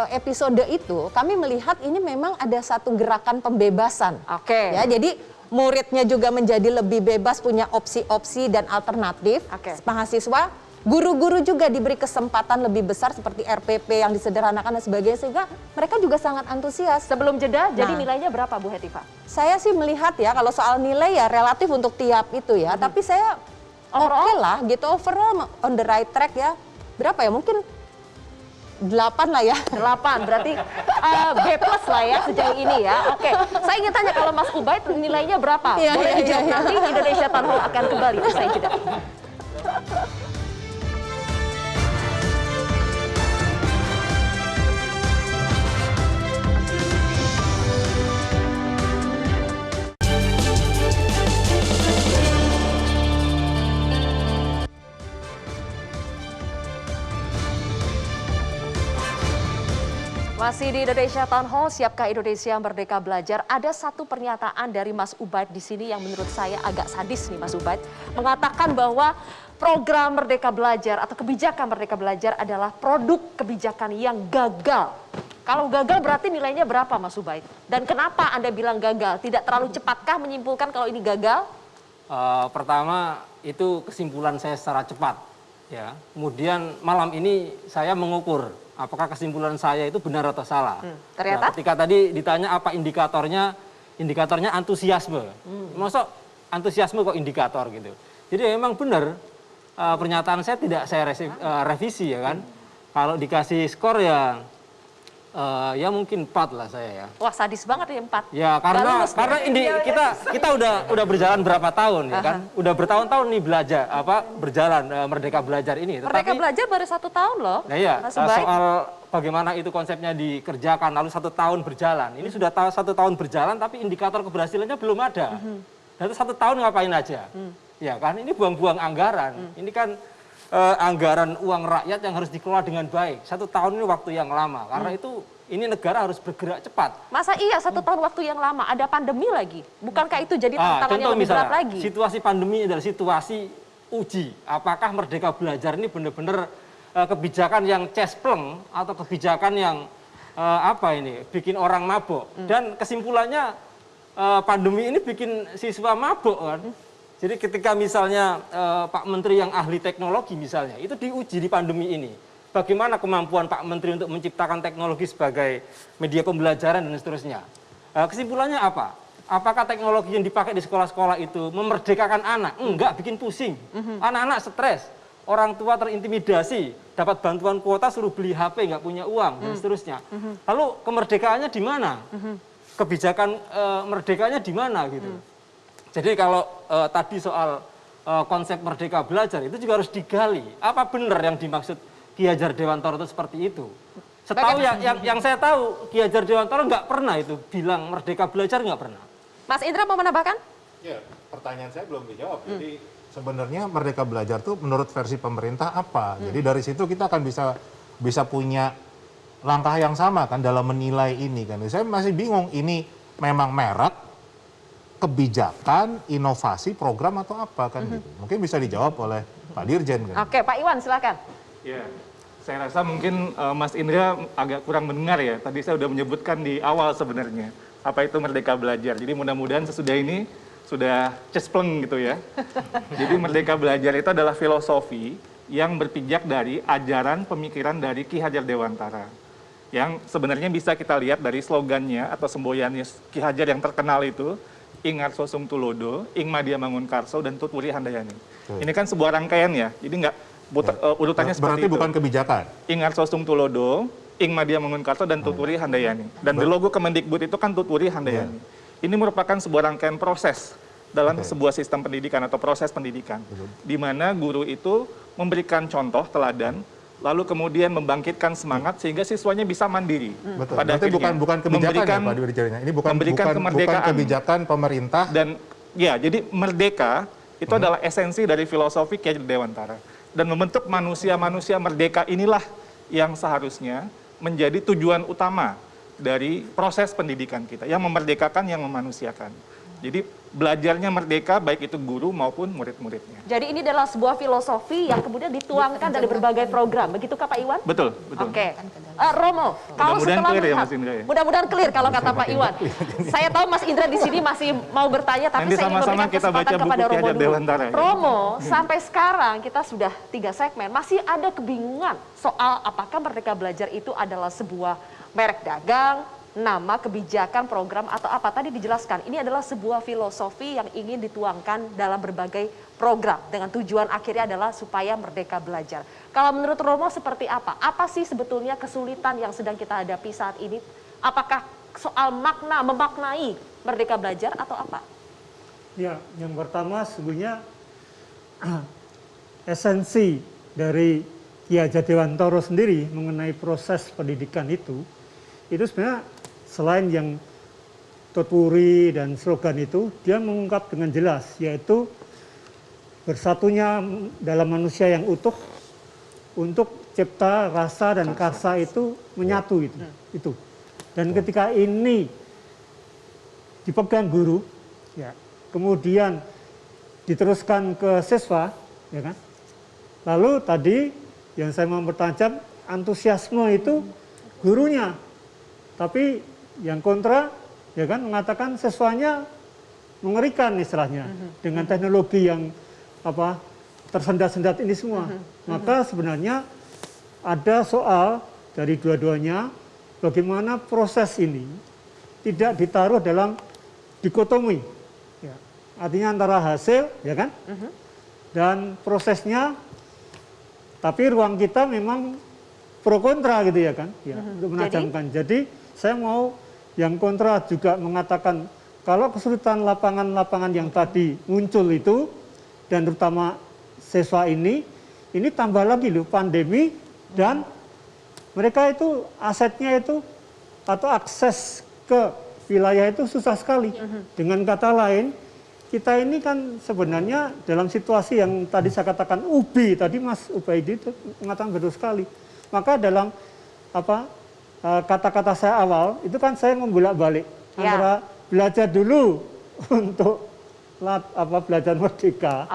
episode itu kami melihat ini memang ada satu gerakan pembebasan. Ya, jadi muridnya juga menjadi lebih bebas, punya opsi-opsi dan alternatif. Mahasiswa, guru-guru juga diberi kesempatan lebih besar seperti RPP yang disederhanakan dan sebagainya, sehingga mereka juga sangat antusias. Sebelum jeda, jadi nilainya berapa Bu Hetifah? Saya sih melihat ya, kalau soal nilai ya relatif untuk tiap itu ya, tapi saya oke lah gitu, overall on the right track ya. Berapa ya, mungkin 8 lah ya. 8, berarti B plus lah ya sejauh ini ya. Oke, saya ingin tanya kalau Mas Ubaid nilainya berapa? Boleh dijawab nanti, Indonesia Town Hall akan kembali usai jeda. Masih di Indonesia Town Hall, siapkah Indonesia Merdeka Belajar? Ada satu pernyataan dari Mas Ubaid di sini yang menurut saya agak sadis nih Mas Ubaid. Mengatakan bahwa program Merdeka Belajar atau kebijakan Merdeka Belajar adalah produk kebijakan yang gagal. Kalau gagal berarti nilainya berapa Mas Ubaid? Dan kenapa Anda bilang gagal? Tidak terlalu cepatkah menyimpulkan kalau ini gagal? Pertama, itu kesimpulan saya secara cepat. Ya. Kemudian malam ini saya mengukur apakah kesimpulan saya itu benar atau salah. Ternyata? Nah, ketika tadi ditanya apa indikatornya, indikatornya antusiasme. Maksud antusiasme kok indikator gitu. Jadi memang benar pernyataan saya tidak saya revisi ya kan. Kalau dikasih skor ya ya mungkin 4 lah saya ya. Wah sadis banget ya 4. Ya karena kita udah berjalan berapa tahun ya kan. Udah bertahun-tahun nih belajar berjalan Merdeka Belajar ini. Merdeka Belajar baru 1 tahun loh. Nah iya, soal bagaimana itu konsepnya dikerjakan lalu 1 tahun berjalan. Ini sudah 1 tahun berjalan tapi indikator keberhasilannya belum ada. Dan itu 1 tahun ngapain aja? Ya kan ini buang-buang anggaran. Ini kan anggaran uang rakyat yang harus dikelola dengan baik. 1 tahun ini waktu yang lama. Karena itu ini negara harus bergerak cepat. Masa iya 1 tahun waktu yang lama? Ada pandemi lagi. Bukankah itu jadi tantangan yang lebih berat lagi? Situasi pandemi adalah situasi uji. Apakah Merdeka Belajar ini benar-benar kebijakan yang cespleng atau kebijakan yang bikin orang mabok. Dan kesimpulannya pandemi ini bikin siswa mabok kan. Jadi ketika misalnya Pak Menteri yang ahli teknologi misalnya, itu diuji di pandemi ini. Bagaimana kemampuan Pak Menteri untuk menciptakan teknologi sebagai media pembelajaran dan seterusnya. Kesimpulannya apa? Apakah teknologi yang dipakai di sekolah-sekolah itu memerdekakan anak? Enggak, bikin pusing. Anak-anak stres, orang tua terintimidasi, dapat bantuan kuota suruh beli HP, nggak punya uang, dan seterusnya. Lalu kemerdekaannya di mana? Kebijakan merdekanya di mana gitu? Jadi kalau tadi soal konsep Merdeka Belajar itu juga harus digali. Apa benar yang dimaksud Ki Hajar Dewantara itu seperti itu? Setahu yang saya tahu Ki Hajar Dewantara nggak pernah itu bilang Merdeka Belajar, nggak pernah. Mas Indra mau menambahkan? Ya, pertanyaan saya belum dijawab. Jadi sebenarnya Merdeka Belajar itu menurut versi pemerintah apa? Jadi dari situ kita akan bisa punya langkah yang sama kan dalam menilai ini kan. Saya masih bingung ini memang merek, kebijakan, inovasi, program atau apa kan gitu. Mungkin bisa dijawab oleh Pak Dirjen kan. Oke, Pak Iwan silakan. Ya, saya rasa mungkin Mas Indra agak kurang mendengar ya. Tadi saya sudah menyebutkan di awal sebenarnya apa itu Merdeka Belajar. Jadi mudah-mudahan sesudah ini sudah cespleng gitu ya. Jadi Merdeka Belajar itu adalah filosofi yang berpijak dari ajaran pemikiran dari Ki Hajar Dewantara. Yang sebenarnya bisa kita lihat dari slogannya atau semboyannya Ki Hajar yang terkenal itu, Ing Ngarso Sung Tulodo, Ing Madya Mangunkarso, dan Tut Wuri Handayani. Ini kan sebuah rangkaian ya, jadi nggak urutannya seperti Berarti itu. bukan kebijakan. Ing Ngarso Sung Tulodo, Ing Madya Mangunkarso, dan Tut Wuri Handayani. Dan di logo Kemendikbud itu kan Tut Wuri Handayani. Ini merupakan sebuah rangkaian proses dalam sebuah sistem pendidikan atau proses pendidikan, di mana guru itu memberikan contoh teladan, lalu kemudian membangkitkan semangat sehingga siswanya bisa mandiri. Betul. Pada Berarti akhirnya bukan kebijakan ya Pak Dwi Jarinya. Ini bukan kebijakan pemerintah. Dan ya, jadi merdeka itu adalah esensi dari filosofi Ki Hajar Dewantara. Dan membentuk manusia-manusia merdeka inilah yang seharusnya menjadi tujuan utama dari proses pendidikan kita, yang memerdekakan, yang memanusiakan. Jadi belajarnya merdeka baik itu guru maupun murid-muridnya. Jadi ini adalah sebuah filosofi yang kemudian dituangkan dari berbagai program, begitu Kak Pak Iwan? Betul, betul. Oke. Romo, kalau Mudah-mudahan setelah clear ya, melihat, Mas Indra ya? mudah-mudahan clear kalau kata Pak Iwan. Saya tahu Mas Indra di sini masih mau bertanya, tapi Nanti saya ingin sama-sama memberikan kita kesempatan baca buku kepada Ki Romo Hajar dulu. Dewantara ya. Romo, sampai sekarang kita sudah 3 segmen, masih ada kebingungan soal apakah Merdeka Belajar itu adalah sebuah merek dagang, nama, kebijakan, program, atau apa. Tadi dijelaskan, ini adalah sebuah filosofi yang ingin dituangkan dalam berbagai program dengan tujuan akhirnya adalah supaya merdeka belajar. Kalau menurut Romo seperti apa? Apa sih sebetulnya kesulitan yang sedang kita hadapi saat ini? Apakah soal makna, memaknai merdeka belajar atau apa? Ya, yang pertama sebenarnya esensi dari Ki Hajar Dewantara sendiri mengenai proses pendidikan itu sebenarnya selain yang Tut Wuri dan slogan itu, dia mengungkap dengan jelas, yaitu bersatunya dalam manusia yang utuh untuk cipta, rasa, dan karsa itu menyatu itu. Dan ketika ini dipegang guru, ya, kemudian diteruskan ke siswa, ya kan? Lalu tadi yang saya mau bertajam, antusiasme itu gurunya, tapi yang kontra, ya kan, mengatakan siswanya mengerikan istilahnya dengan teknologi yang tersendat-sendat ini semua. Maka sebenarnya ada soal dari dua-duanya bagaimana proses ini tidak ditaruh dalam dikotomi, ya. Artinya antara hasil, ya kan, dan prosesnya. Tapi ruang kita memang pro kontra gitu ya kan, ya, untuk menajamkan. Jadi saya mau yang kontra juga mengatakan kalau kesulitan lapangan-lapangan yang tadi muncul itu, dan terutama siswa ini tambah lagi loh pandemi, dan mereka itu asetnya itu atau akses ke wilayah itu susah sekali. Dengan kata lain, kita ini kan sebenarnya dalam situasi yang tadi saya katakan ubi, tadi Mas Ubaidi itu mengatakan betul sekali. Maka dalam kata-kata saya awal, itu kan saya membolak-balik antara belajar dulu untuk belajar merdeka.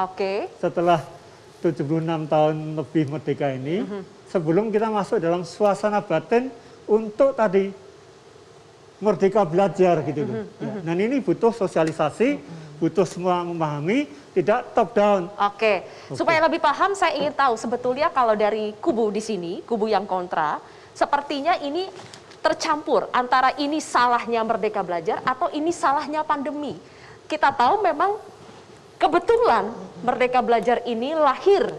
Setelah 76 tahun lebih merdeka ini, sebelum kita masuk dalam suasana batin untuk tadi merdeka belajar gitu loh. Ya. Dan ini butuh sosialisasi, butuh semua memahami, tidak top down. Supaya lebih paham, saya ingin tahu sebetulnya kalau dari kubu di sini, kubu yang kontra, sepertinya ini tercampur antara ini salahnya Merdeka Belajar atau ini salahnya pandemi. Kita tahu memang kebetulan Merdeka Belajar ini lahir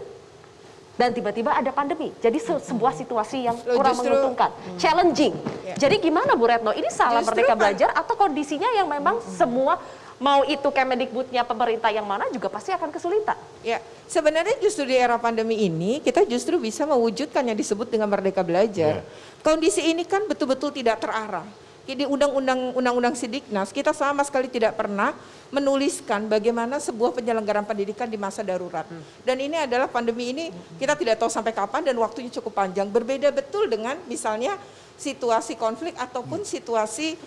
dan tiba-tiba ada pandemi. Jadi sebuah situasi yang kurang menguntungkan, challenging. Jadi gimana Bu Retno, ini salah Merdeka Belajar atau kondisinya yang memang semua, mau itu Kemendikbudnya pemerintah yang mana juga pasti akan kesulitan? Ya, sebenarnya justru di era pandemi ini kita justru bisa mewujudkan yang disebut dengan Merdeka Belajar. Kondisi ini kan betul-betul tidak terarah. Di Undang-Undang Sidiknas kita sama sekali tidak pernah menuliskan bagaimana sebuah penyelenggaraan pendidikan di masa darurat. Dan ini adalah pandemi ini kita tidak tahu sampai kapan dan waktunya cukup panjang. Berbeda betul dengan misalnya situasi konflik ataupun situasi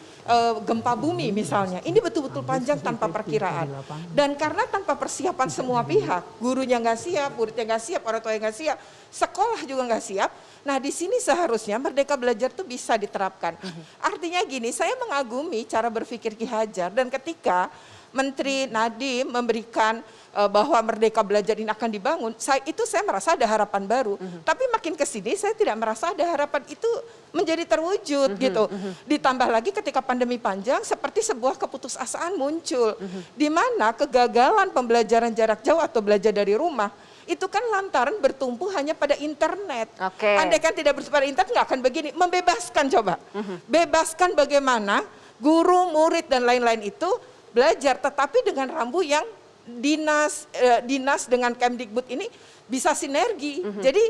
gempa bumi misalnya. Ini betul-betul panjang tanpa perkiraan. Dan karena tanpa persiapan semua pihak, gurunya nggak siap, muridnya nggak siap, orang tuanya nggak siap, sekolah juga nggak siap. Nah di sini seharusnya Merdeka Belajar itu bisa diterapkan. Artinya gini, saya mengagumi cara berpikir Ki Hajar, dan ketika Menteri Nadiem memberikan bahwa Merdeka Belajar ini akan dibangun, saya merasa ada harapan baru. Tapi makin ke sini saya tidak merasa ada harapan itu menjadi terwujud gitu. Ditambah lagi ketika pandemi panjang seperti sebuah keputusasaan muncul, di mana kegagalan pembelajaran jarak jauh atau belajar dari rumah itu kan lantaran bertumpu hanya pada internet. Andai kan tidak bertumpu pada internet nggak akan begini. Membebaskan coba, bebaskan bagaimana guru, murid dan lain-lain itu belajar, tetapi dengan rambu yang dinas dengan Kemdikbud ini bisa sinergi. Jadi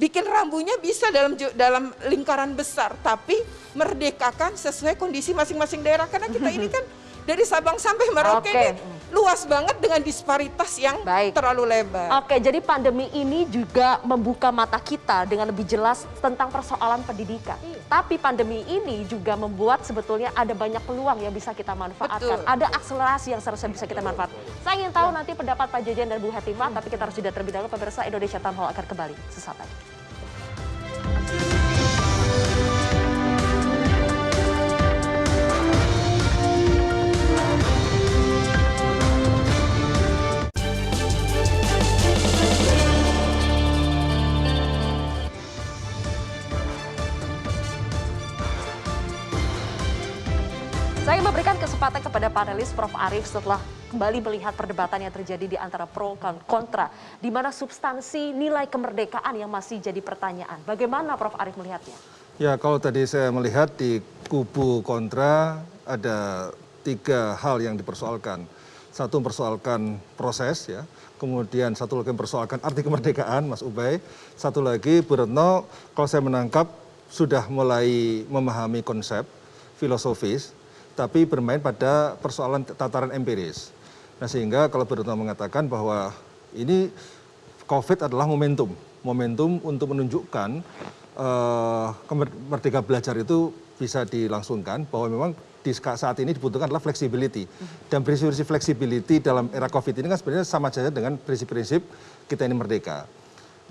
bikin rambunya bisa dalam lingkaran besar, tapi merdekakan sesuai kondisi masing-masing daerah. Karena kita ini kan dari Sabang sampai Merauke ini luas banget dengan disparitas yang terlalu lebar. Oke, jadi pandemi ini juga membuka mata kita dengan lebih jelas tentang persoalan pendidikan. Tapi pandemi ini juga membuat sebetulnya ada banyak peluang yang bisa kita manfaatkan. Ada akselerasi yang seharusnya bisa kita manfaatkan. Saya ingin tahu nanti pendapat Pak Jejen dan Bu Hetifah, tapi kita harus jeda terlebih dahulu. Pemirsa, Indonesia Town Hall akan kembali sesaat lagi. Saya memberikan kesempatan kepada panelis Prof. Arief setelah kembali melihat perdebatan yang terjadi di antara pro dan kontra, di mana substansi nilai kemerdekaan yang masih jadi pertanyaan. Bagaimana Prof. Arief melihatnya? Ya, kalau tadi saya melihat di kubu kontra ada 3 hal yang dipersoalkan. Satu mempersoalkan proses, ya. Kemudian satu lagi mempersoalkan arti kemerdekaan, Mas Ubay. Satu lagi, Bu Retno, kalau saya menangkap sudah mulai memahami konsep filosofis, tapi bermain pada persoalan tataran empiris. Nah, sehingga kalau Bu Retno mengatakan bahwa ini COVID adalah momentum untuk menunjukkan Merdeka Belajar itu bisa dilangsungkan, bahwa memang di saat ini dibutuhkan adalah flexibility. Dan prinsip-prinsip flexibility dalam era COVID ini kan sebenarnya sama saja dengan prinsip-prinsip kita ini merdeka.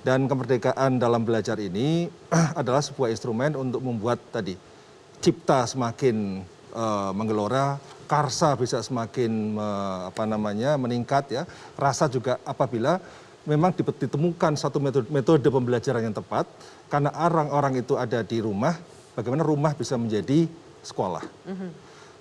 Dan kemerdekaan dalam belajar ini adalah sebuah instrumen untuk membuat tadi cipta semakin menggelora, karsa bisa semakin meningkat, ya. Rasa juga apabila memang ditemukan satu metode pembelajaran yang tepat, karena orang-orang itu ada di rumah, bagaimana rumah bisa menjadi sekolah.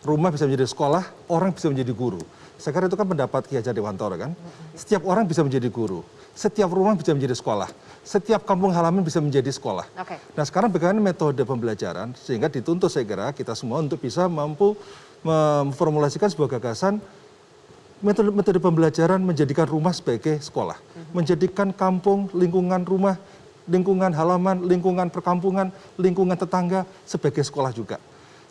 Rumah bisa menjadi sekolah, orang bisa menjadi guru. Saya kira itu kan pendapat Ki Hajar Dewantara kan. Setiap orang bisa menjadi guru, setiap rumah bisa menjadi sekolah, setiap kampung halaman bisa menjadi sekolah. Nah, sekarang bagaimana metode pembelajaran sehingga dituntut saya kira kita semua untuk bisa mampu memformulasikan sebuah gagasan metode pembelajaran menjadikan rumah sebagai sekolah, menjadikan kampung, lingkungan rumah, lingkungan halaman, lingkungan perkampungan, lingkungan tetangga sebagai sekolah juga.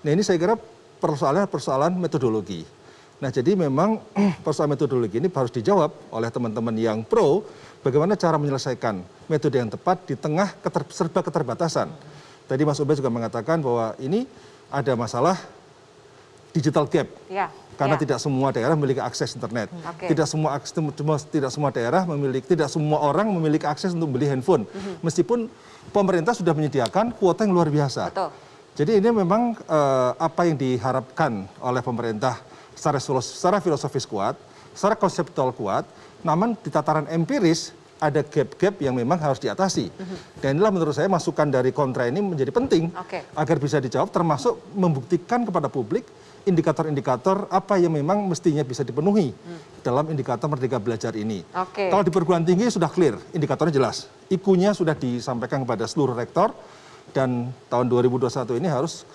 Nah, ini saya kira persoalan metodologi. Nah, jadi memang persoalan metodologi ini harus dijawab oleh teman-teman yang pro, bagaimana cara menyelesaikan metode yang tepat di tengah serba keterbatasan. Tadi Mas Ubay juga mengatakan bahwa ini ada masalah digital gap. Karena tidak semua daerah memiliki akses internet. Tidak semua orang memiliki akses untuk beli handphone. Meskipun pemerintah sudah menyediakan kuota yang luar biasa. Jadi ini memang apa yang diharapkan oleh pemerintah secara filosofis kuat, secara konseptual kuat, namun di tataran empiris ada gap-gap yang memang harus diatasi. Dan inilah menurut saya masukan dari kontra ini menjadi penting agar bisa dijawab, termasuk membuktikan kepada publik indikator-indikator apa yang memang mestinya bisa dipenuhi dalam indikator Merdeka Belajar ini. Kalau di perguruan tinggi sudah clear, indikatornya jelas. IQ-nya sudah disampaikan kepada seluruh rektor dan tahun 2021 ini harus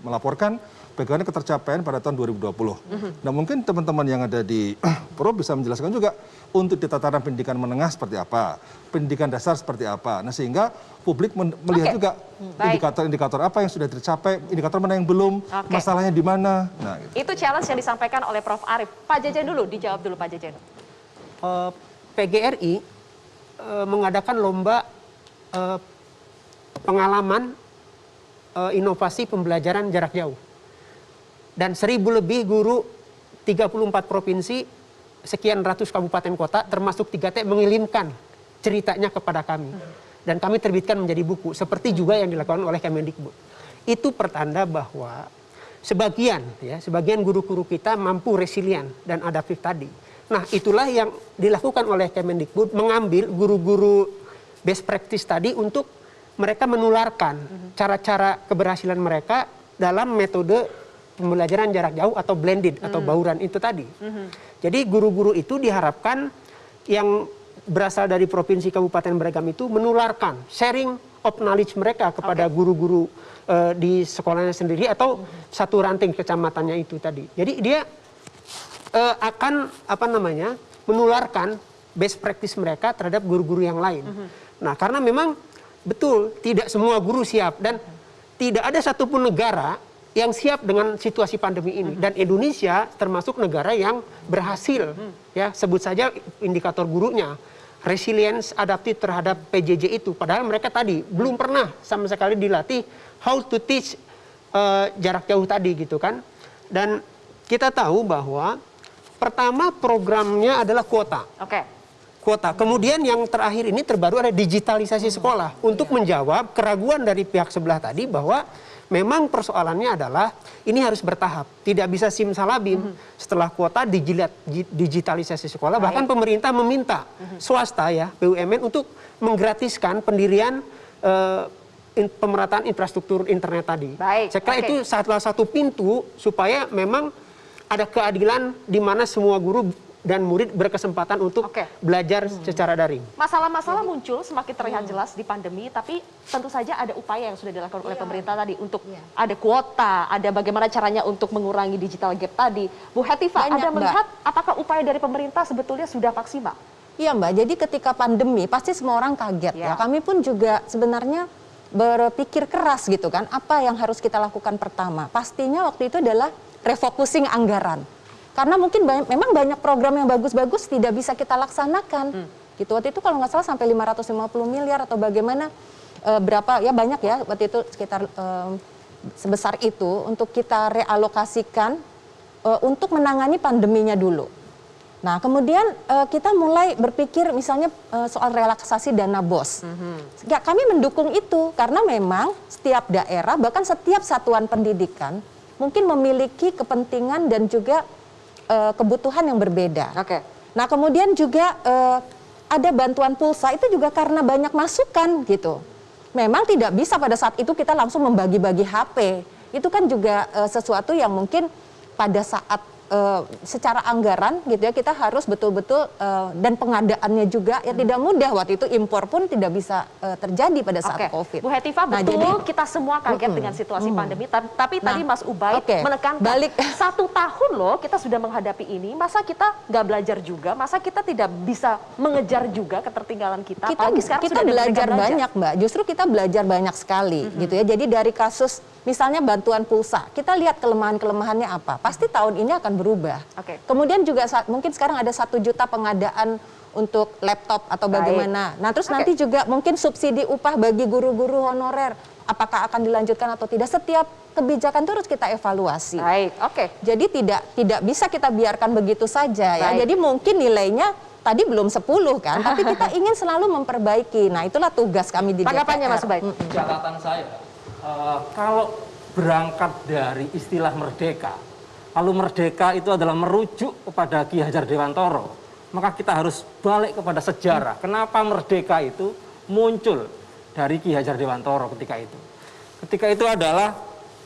melaporkan bagaimana ketercapaian pada tahun 2020. Nah, mungkin teman-teman yang ada di Pro bisa menjelaskan juga untuk di tataran pendidikan menengah seperti apa, pendidikan dasar seperti apa. Nah, sehingga publik melihat juga indikator-indikator apa yang sudah tercapai, indikator mana yang belum, masalahnya di mana. Nah, gitu. Itu challenge yang disampaikan oleh Prof. Arief. Pak Jejen dulu, dijawab dulu Pak Jejen. PGRI mengadakan lomba pengalaman inovasi pembelajaran jarak jauh. Dan 1.000 lebih guru 34 provinsi, sekian ratus kabupaten kota, termasuk 3T mengirimkan ceritanya kepada kami. Dan kami terbitkan menjadi buku, seperti juga yang dilakukan oleh Kemendikbud. Itu pertanda bahwa sebagian guru-guru kita mampu resilient dan adaptif tadi. Nah, itulah yang dilakukan oleh Kemendikbud, mengambil guru-guru best practice tadi untuk mereka menularkan cara-cara keberhasilan mereka dalam metode pembelajaran jarak jauh atau blended atau bauran itu tadi. Jadi guru-guru itu diharapkan yang berasal dari provinsi kabupaten beragam itu menularkan, sharing of knowledge mereka kepada guru-guru di sekolahnya sendiri atau satu ranting kecamatannya itu tadi. Jadi dia akan menularkan best practice mereka terhadap guru-guru yang lain. Nah, karena memang betul tidak semua guru siap dan tidak ada satupun negara yang siap dengan situasi pandemi ini, dan Indonesia termasuk negara yang berhasil, ya sebut saja indikator gurunya resilience adaptif terhadap PJJ itu, padahal mereka tadi belum pernah sama sekali dilatih how to teach jarak jauh tadi gitu kan. Dan kita tahu bahwa pertama programnya adalah kuota. Kuota. Kemudian yang terakhir ini terbaru ada digitalisasi sekolah untuk menjawab keraguan dari pihak sebelah tadi bahwa memang persoalannya adalah ini harus bertahap, tidak bisa simsalabim. Setelah kuota digitalisasi sekolah, bahkan pemerintah meminta swasta ya BUMN untuk menggratiskan pendirian pemerataan infrastruktur internet tadi. Saya kira itu salah satu pintu supaya memang ada keadilan di mana semua guru dan murid berkesempatan untuk belajar secara daring. Masalah-masalah muncul semakin terlihat jelas di pandemi, tapi tentu saja ada upaya yang sudah dilakukan oleh pemerintah tadi untuk ada kuota, ada bagaimana caranya untuk mengurangi digital gap tadi. Bu Hetifah, Anda melihat apakah upaya dari pemerintah sebetulnya sudah maksimal? Iya Mbak, jadi ketika pandemi pasti semua orang kaget ya. Kami pun juga sebenarnya berpikir keras gitu kan, apa yang harus kita lakukan pertama. Pastinya waktu itu adalah refocusing anggaran. Karena mungkin memang banyak program yang bagus-bagus tidak bisa kita laksanakan. Gitu. Waktu itu kalau nggak salah sampai 550 miliar atau bagaimana, berapa ya banyak ya waktu itu sekitar sebesar itu untuk kita realokasikan untuk menangani pandeminya dulu. Nah kemudian kita mulai berpikir misalnya soal relaksasi dana BOS. Ya, kami mendukung itu karena memang setiap daerah bahkan setiap satuan pendidikan mungkin memiliki kepentingan dan juga kebutuhan yang berbeda. Nah kemudian juga ada bantuan pulsa itu juga karena banyak masukan gitu. Memang tidak bisa pada saat itu kita langsung membagi-bagi HP. Itu kan juga sesuatu yang mungkin pada saat secara anggaran gitu ya kita harus betul-betul dan pengadaannya juga ya tidak mudah. Waktu itu impor pun tidak bisa terjadi pada saat COVID. Bu Hetifah, betul kita semua kaget dengan situasi pandemi, tapi tadi Mas Ubay menekankan 1 tahun loh kita sudah menghadapi ini, masa kita nggak belajar juga, masa kita tidak bisa mengejar juga ketertinggalan kita. Kita belajar banyak Mbak, justru kita belajar banyak sekali gitu ya. Jadi dari kasus misalnya bantuan pulsa, kita lihat kelemahan-kelemahannya apa. Pasti tahun ini akan berubah. Kemudian juga mungkin sekarang ada 1 juta pengadaan untuk laptop atau bagaimana. Nah terus nanti juga mungkin subsidi upah bagi guru-guru honorer. Apakah akan dilanjutkan atau tidak? Setiap kebijakan itu harus kita evaluasi. Jadi tidak bisa kita biarkan begitu saja ya. Jadi mungkin nilainya tadi belum 10 kan, tapi kita ingin selalu memperbaiki. Nah itulah tugas kami di DPR. Tanggapannya Mas Ubay? Catatan saya. Kalau berangkat dari istilah merdeka, kalau merdeka itu adalah merujuk kepada Ki Hajar Dewantoro, maka kita harus balik kepada sejarah. Kenapa merdeka itu muncul dari Ki Hajar Dewantoro ketika itu? Ketika itu adalah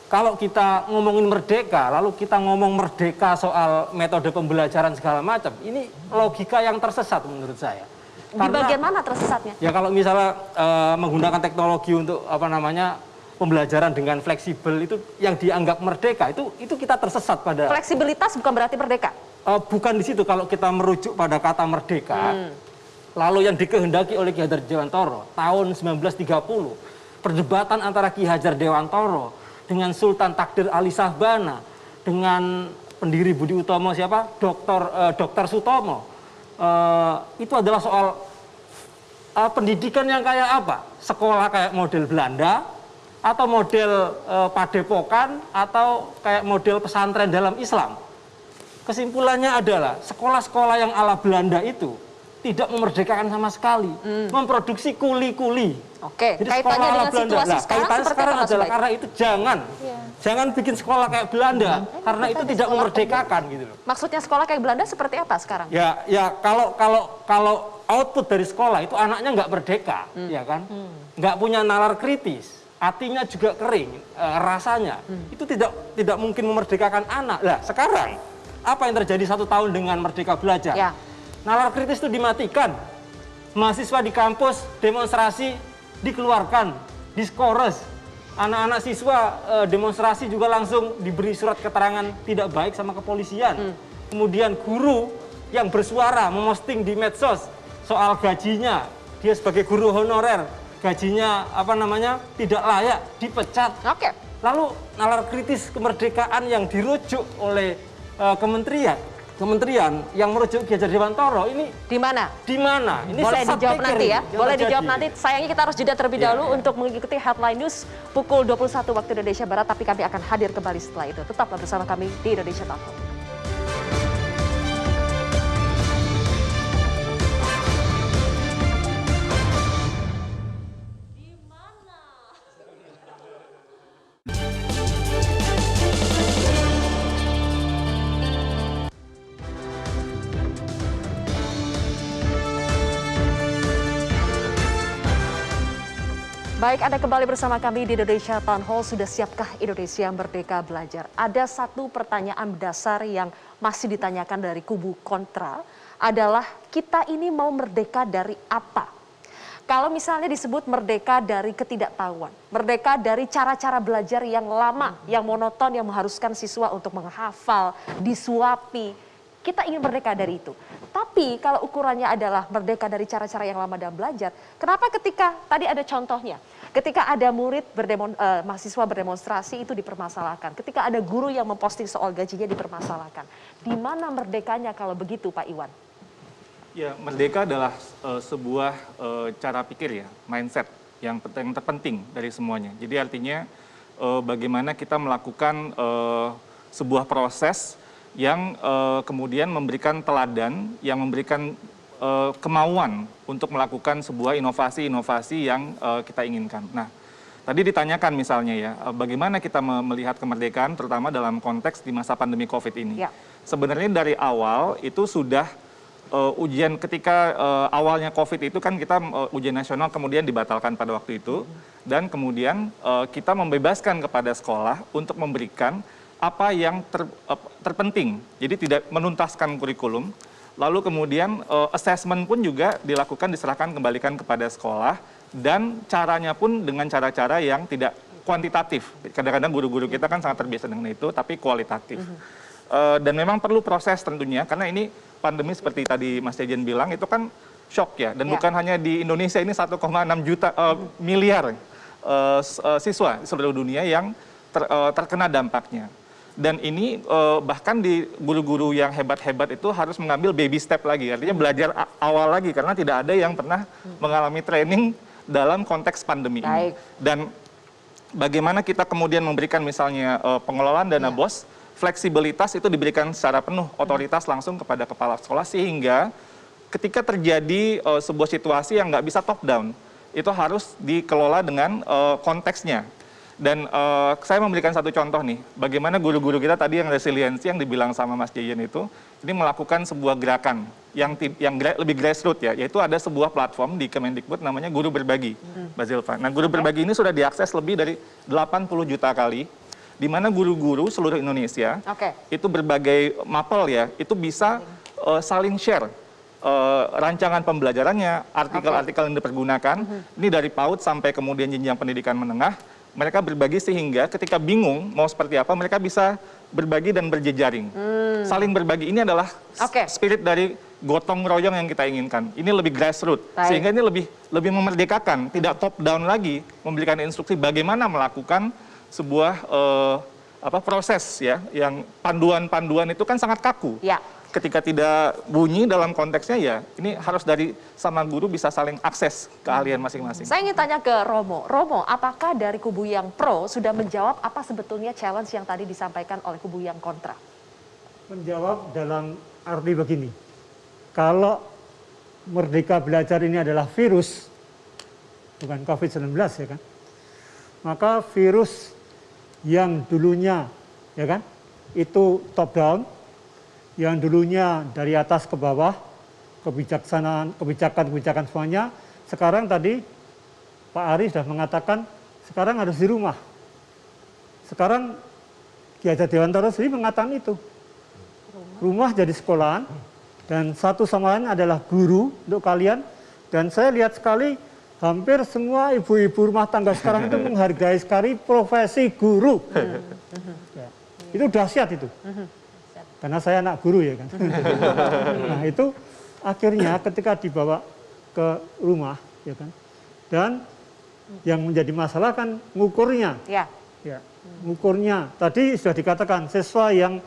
kalau kita ngomongin merdeka, lalu kita ngomong merdeka soal metode pembelajaran segala macam, ini logika yang tersesat menurut saya. Di bagian mana tersesatnya? Ya kalau misalnya menggunakan teknologi untuk pembelajaran dengan fleksibel itu yang dianggap merdeka itu kita tersesat pada fleksibilitas bukan berarti merdeka. Bukan di situ kalau kita merujuk pada kata merdeka. Lalu yang dikehendaki oleh Ki Hajar Dewantoro tahun 1930 perdebatan antara Ki Hajar Dewantoro dengan Sultan Takdir Ali Shahbana dengan pendiri Budi Utomo siapa? Dr. Sutomo. Itu adalah soal pendidikan yang kayak apa? Sekolah kayak model Belanda atau model padepokan atau kayak model pesantren dalam Islam. Kesimpulannya adalah sekolah-sekolah yang ala Belanda itu tidak memerdekakan sama sekali, memproduksi kuli-kuli Oke, Jadi kaitannya sekolah ala dengan Belanda. situasi Nah, sekarang kaitannya seperti sekarang apa, Mas adalah Baik? karena itu jangan bikin sekolah kayak Belanda, karena itu tidak memerdekakan gitu loh. Maksudnya sekolah kayak Belanda seperti apa sekarang? Ya kalau output dari sekolah itu anaknya nggak merdeka, ya kan? Nggak punya nalar kritis, hatinya juga kering, rasanya itu tidak mungkin memerdekakan anak. Lah sekarang apa yang terjadi 1 tahun dengan Merdeka Belajar? Ya. Nalar kritis itu dimatikan, mahasiswa di kampus demonstrasi dikeluarkan, diskores, anak-anak siswa demonstrasi juga langsung diberi surat keterangan tidak baik sama kepolisian. Kemudian guru yang bersuara memosting di medsos soal gajinya, dia sebagai guru honorer, gajinya tidak layak, dipecat. Oke. Lalu nalar kritis kemerdekaan yang dirujuk oleh kementerian yang merujuk Ki Hajar Dewantara ini di mana? Di mana? Ini Boleh sesat dijawab pikir nanti ya. ini yang Boleh terjadi. dijawab nanti. Sayangnya kita harus jeda terlebih dahulu untuk mengikuti headline news pukul 21 waktu Indonesia Barat. Tapi kami akan hadir kembali setelah itu. Tetaplah bersama kami di Indonesia Talk. Baik, Anda kembali bersama kami di Indonesia Town Hall. Sudah siapkah Indonesia Merdeka Belajar? Ada satu pertanyaan dasar yang masih ditanyakan dari kubu kontra, adalah kita ini mau merdeka dari apa? Kalau misalnya disebut merdeka dari ketidaktahuan, merdeka dari cara-cara belajar yang lama, yang monoton, yang mengharuskan siswa untuk menghafal, disuapi, kita ingin merdeka dari itu. Tapi kalau ukurannya adalah merdeka dari cara-cara yang lama dalam belajar, kenapa ketika tadi ada contohnya, ketika ada murid mahasiswa berdemonstrasi itu dipermasalahkan, ketika ada guru yang memposting soal gajinya dipermasalahkan, di mana merdekanya kalau begitu, Pak Iwan? Ya, merdeka adalah sebuah cara pikir ya, mindset yang terpenting dari semuanya. Jadi artinya bagaimana kita melakukan sebuah proses yang kemudian memberikan teladan, yang memberikan kemauan untuk melakukan sebuah inovasi-inovasi yang kita inginkan. Nah, tadi ditanyakan misalnya ya, bagaimana kita melihat kemerdekaan terutama dalam konteks di masa pandemi COVID ini. Ya. Sebenarnya dari awal itu sudah ujian ketika awalnya COVID itu kan kita ujian nasional kemudian dibatalkan pada waktu itu, dan kemudian kita membebaskan kepada sekolah untuk memberikan apa yang terpenting, jadi tidak menuntaskan kurikulum. Lalu kemudian assessment pun juga dilakukan, diserahkan, kembalikan kepada sekolah, dan caranya pun dengan cara-cara yang tidak kuantitatif. Kadang-kadang guru-guru kita kan sangat terbiasa dengan itu, tapi kualitatif. Dan memang perlu proses tentunya, karena ini pandemi seperti tadi Mas Jajan bilang, itu kan shock ya. Dan bukan hanya di Indonesia, ini 1,6 miliar siswa di seluruh dunia yang terkena dampaknya. Dan ini bahkan di guru-guru yang hebat-hebat itu harus mengambil baby step lagi, artinya belajar awal lagi, karena tidak ada yang pernah mengalami training dalam konteks pandemi ini. Dan bagaimana kita kemudian memberikan misalnya pengelolaan dana BOS, fleksibilitas itu diberikan secara penuh, otoritas langsung kepada kepala sekolah, sehingga ketika terjadi sebuah situasi yang nggak bisa top down, itu harus dikelola dengan konteksnya. Dan saya memberikan satu contoh nih, bagaimana guru-guru kita tadi yang resiliensi yang dibilang sama Mas Jayan itu, ini melakukan sebuah gerakan yang lebih grassroots ya, yaitu ada sebuah platform di Kemendikbud namanya Guru Berbagi, Mbak Zilva. Nah, Guru Berbagi ini sudah diakses lebih dari 80 juta kali, di mana guru-guru seluruh Indonesia, itu berbagai mapel ya, itu bisa saling share rancangan pembelajarannya, artikel-artikel yang dipergunakan, ini dari PAUD sampai kemudian jenjang pendidikan menengah. Mereka berbagi sehingga ketika bingung mau seperti apa, mereka bisa berbagi dan berjejaring. Saling berbagi ini adalah spirit dari gotong royong yang kita inginkan. Ini lebih grassroots, sehingga ini lebih memerdekakan, tidak top down lagi, memberikan instruksi bagaimana melakukan sebuah proses ya, yang panduan-panduan itu kan sangat kaku. Ya. Ketika tidak bunyi dalam konteksnya ya, ini harus dari sama guru bisa saling akses keahlian masing-masing. Saya ingin tanya ke Romo. Romo, apakah dari kubu yang pro sudah menjawab apa sebetulnya challenge yang tadi disampaikan oleh kubu yang kontra? Menjawab dalam arti begini, kalau Merdeka Belajar ini adalah virus, bukan COVID-19 ya kan. Maka virus yang dulunya ya kan itu top down, yang dulunya dari atas ke bawah, kebijakan semuanya, sekarang tadi Pak Ari sudah mengatakan sekarang harus di rumah. Sekarang Ki Hajar Dewantara sendiri mengatakan itu. Rumah jadi sekolahan, dan satu sama lain adalah guru untuk kalian. Dan saya lihat sekali hampir semua ibu-ibu rumah tangga sekarang itu menghargai sekali profesi guru. Ya, itu dahsyat itu. Karena saya anak guru ya kan. Nah itu akhirnya ketika dibawa ke rumah ya kan. Dan yang menjadi masalah kan ngukurnya. Ya, ngukurnya. Tadi sudah dikatakan siswa yang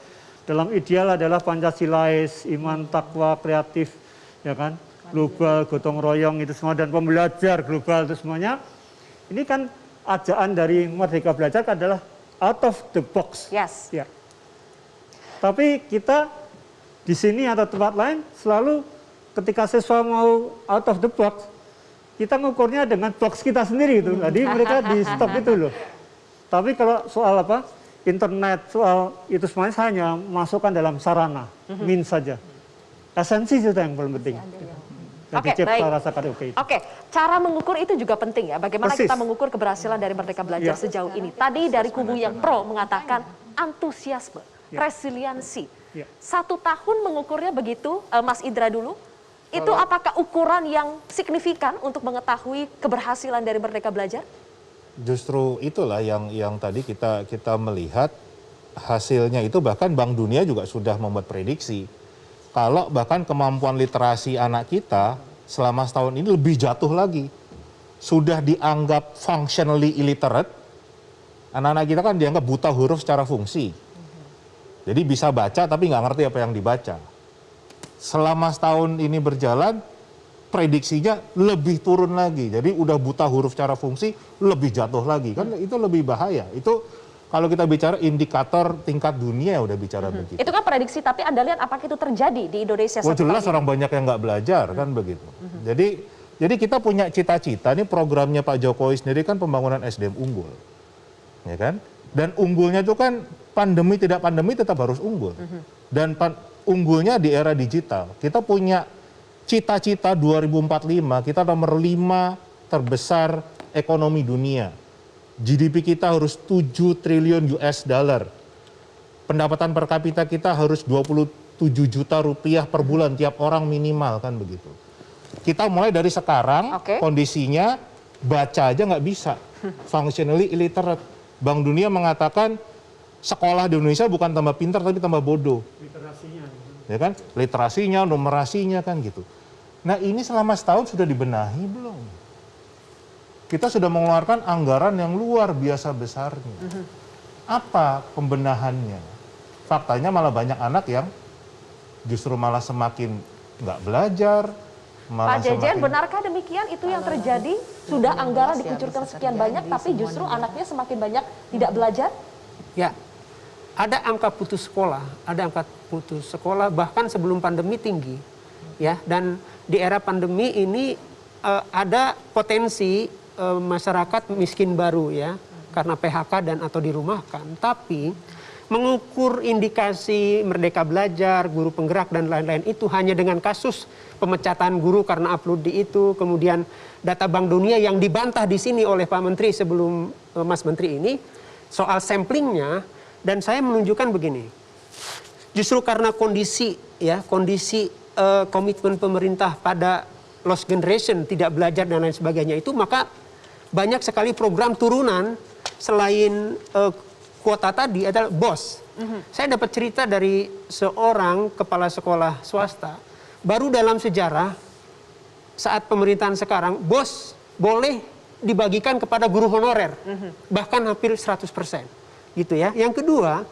dalam ideal adalah Pancasilais, iman, takwa, kreatif, ya kan, global, gotong royong itu semua, dan pembelajar global itu semuanya. Ini kan ajaan dari Merdeka Belajar adalah out of the box. Yes. Ya. Tapi kita di sini atau tempat lain selalu ketika siswa mau out of the box, kita ngukurnya dengan box kita sendiri itu. Jadi mereka di stop itu loh. Tapi kalau soal apa? Internet, soal itu semuanya saya hanya masukkan dalam sarana, means saja. Esensi itu yang paling penting. Oke, baik. Oke, cara mengukur itu juga penting ya. Bagaimana kita mengukur keberhasilan dari Merdeka Belajar sejauh ini. Tadi dari kubu yang pro mengatakan antusiasme, resiliensi. 1 tahun mengukurnya begitu, Mas Indra dulu. Itu apakah ukuran yang signifikan untuk mengetahui keberhasilan dari Merdeka Belajar? Justru itulah yang tadi kita melihat hasilnya itu, bahkan Bank Dunia juga sudah membuat prediksi. Kalau bahkan kemampuan literasi anak kita selama setahun ini lebih jatuh lagi. Sudah dianggap functionally illiterate, anak-anak kita kan dianggap buta huruf secara fungsi. Jadi bisa baca tapi nggak ngerti apa yang dibaca. Selama setahun ini berjalan, prediksinya lebih turun lagi. Jadi udah buta huruf secara fungsi, lebih jatuh lagi. Kan itu lebih bahaya. Itu kalau kita bicara indikator tingkat dunia udah bicara begitu. Itu kan prediksi, tapi Anda lihat apakah itu terjadi di Indonesia? Jelas orang banyak yang nggak belajar kan begitu. Jadi kita punya cita-cita, ini programnya Pak Jokowi sendiri kan pembangunan SDM unggul. Ya kan? Dan unggulnya itu kan pandemi tidak pandemi tetap harus unggul. Dan unggulnya di era digital. Kita punya cita-cita 2045, kita nomor 5 terbesar ekonomi dunia. GDP kita harus 7 triliun US dollar. Pendapatan per kapita kita harus 27 juta rupiah per bulan tiap orang minimal kan begitu. Kita mulai dari sekarang kondisinya baca aja nggak bisa. Functionally illiterate. Bank Dunia mengatakan sekolah di Indonesia bukan tambah pintar tapi tambah bodoh. Literasinya. Ya kan? Literasinya, numerasinya kan gitu. Nah ini selama setahun sudah dibenahi belum? Kita sudah mengeluarkan anggaran yang luar biasa besarnya. Apa pembenahannya? Faktanya malah banyak anak yang justru malah semakin nggak belajar. Pak Jejen, benarkah demikian itu yang terjadi? Sudah anggaran dikucurkan sekian banyak, tapi justru anaknya semakin banyak tidak belajar? Ya, ada angka putus sekolah, bahkan sebelum pandemi tinggi. Ya, dan di era pandemi ini ada potensi masyarakat miskin baru ya, karena PHK dan atau dirumahkan. Tapi mengukur indikasi Merdeka Belajar, guru penggerak dan lain-lain itu hanya dengan kasus pemecatan guru karena upload di itu, kemudian data Bank Dunia yang dibantah di sini oleh Pak Menteri sebelum Mas Menteri ini soal samplingnya, dan saya menunjukkan begini. Justru karena kondisi komitmen pemerintah pada lost generation, tidak belajar dan lain sebagainya itu, maka banyak sekali program turunan selain kuota tadi adalah BOS. Saya dapat cerita dari seorang kepala sekolah swasta, baru dalam sejarah saat pemerintahan sekarang BOS boleh dibagikan kepada guru honorer, bahkan hampir 100%. Gitu ya. Yang kedua,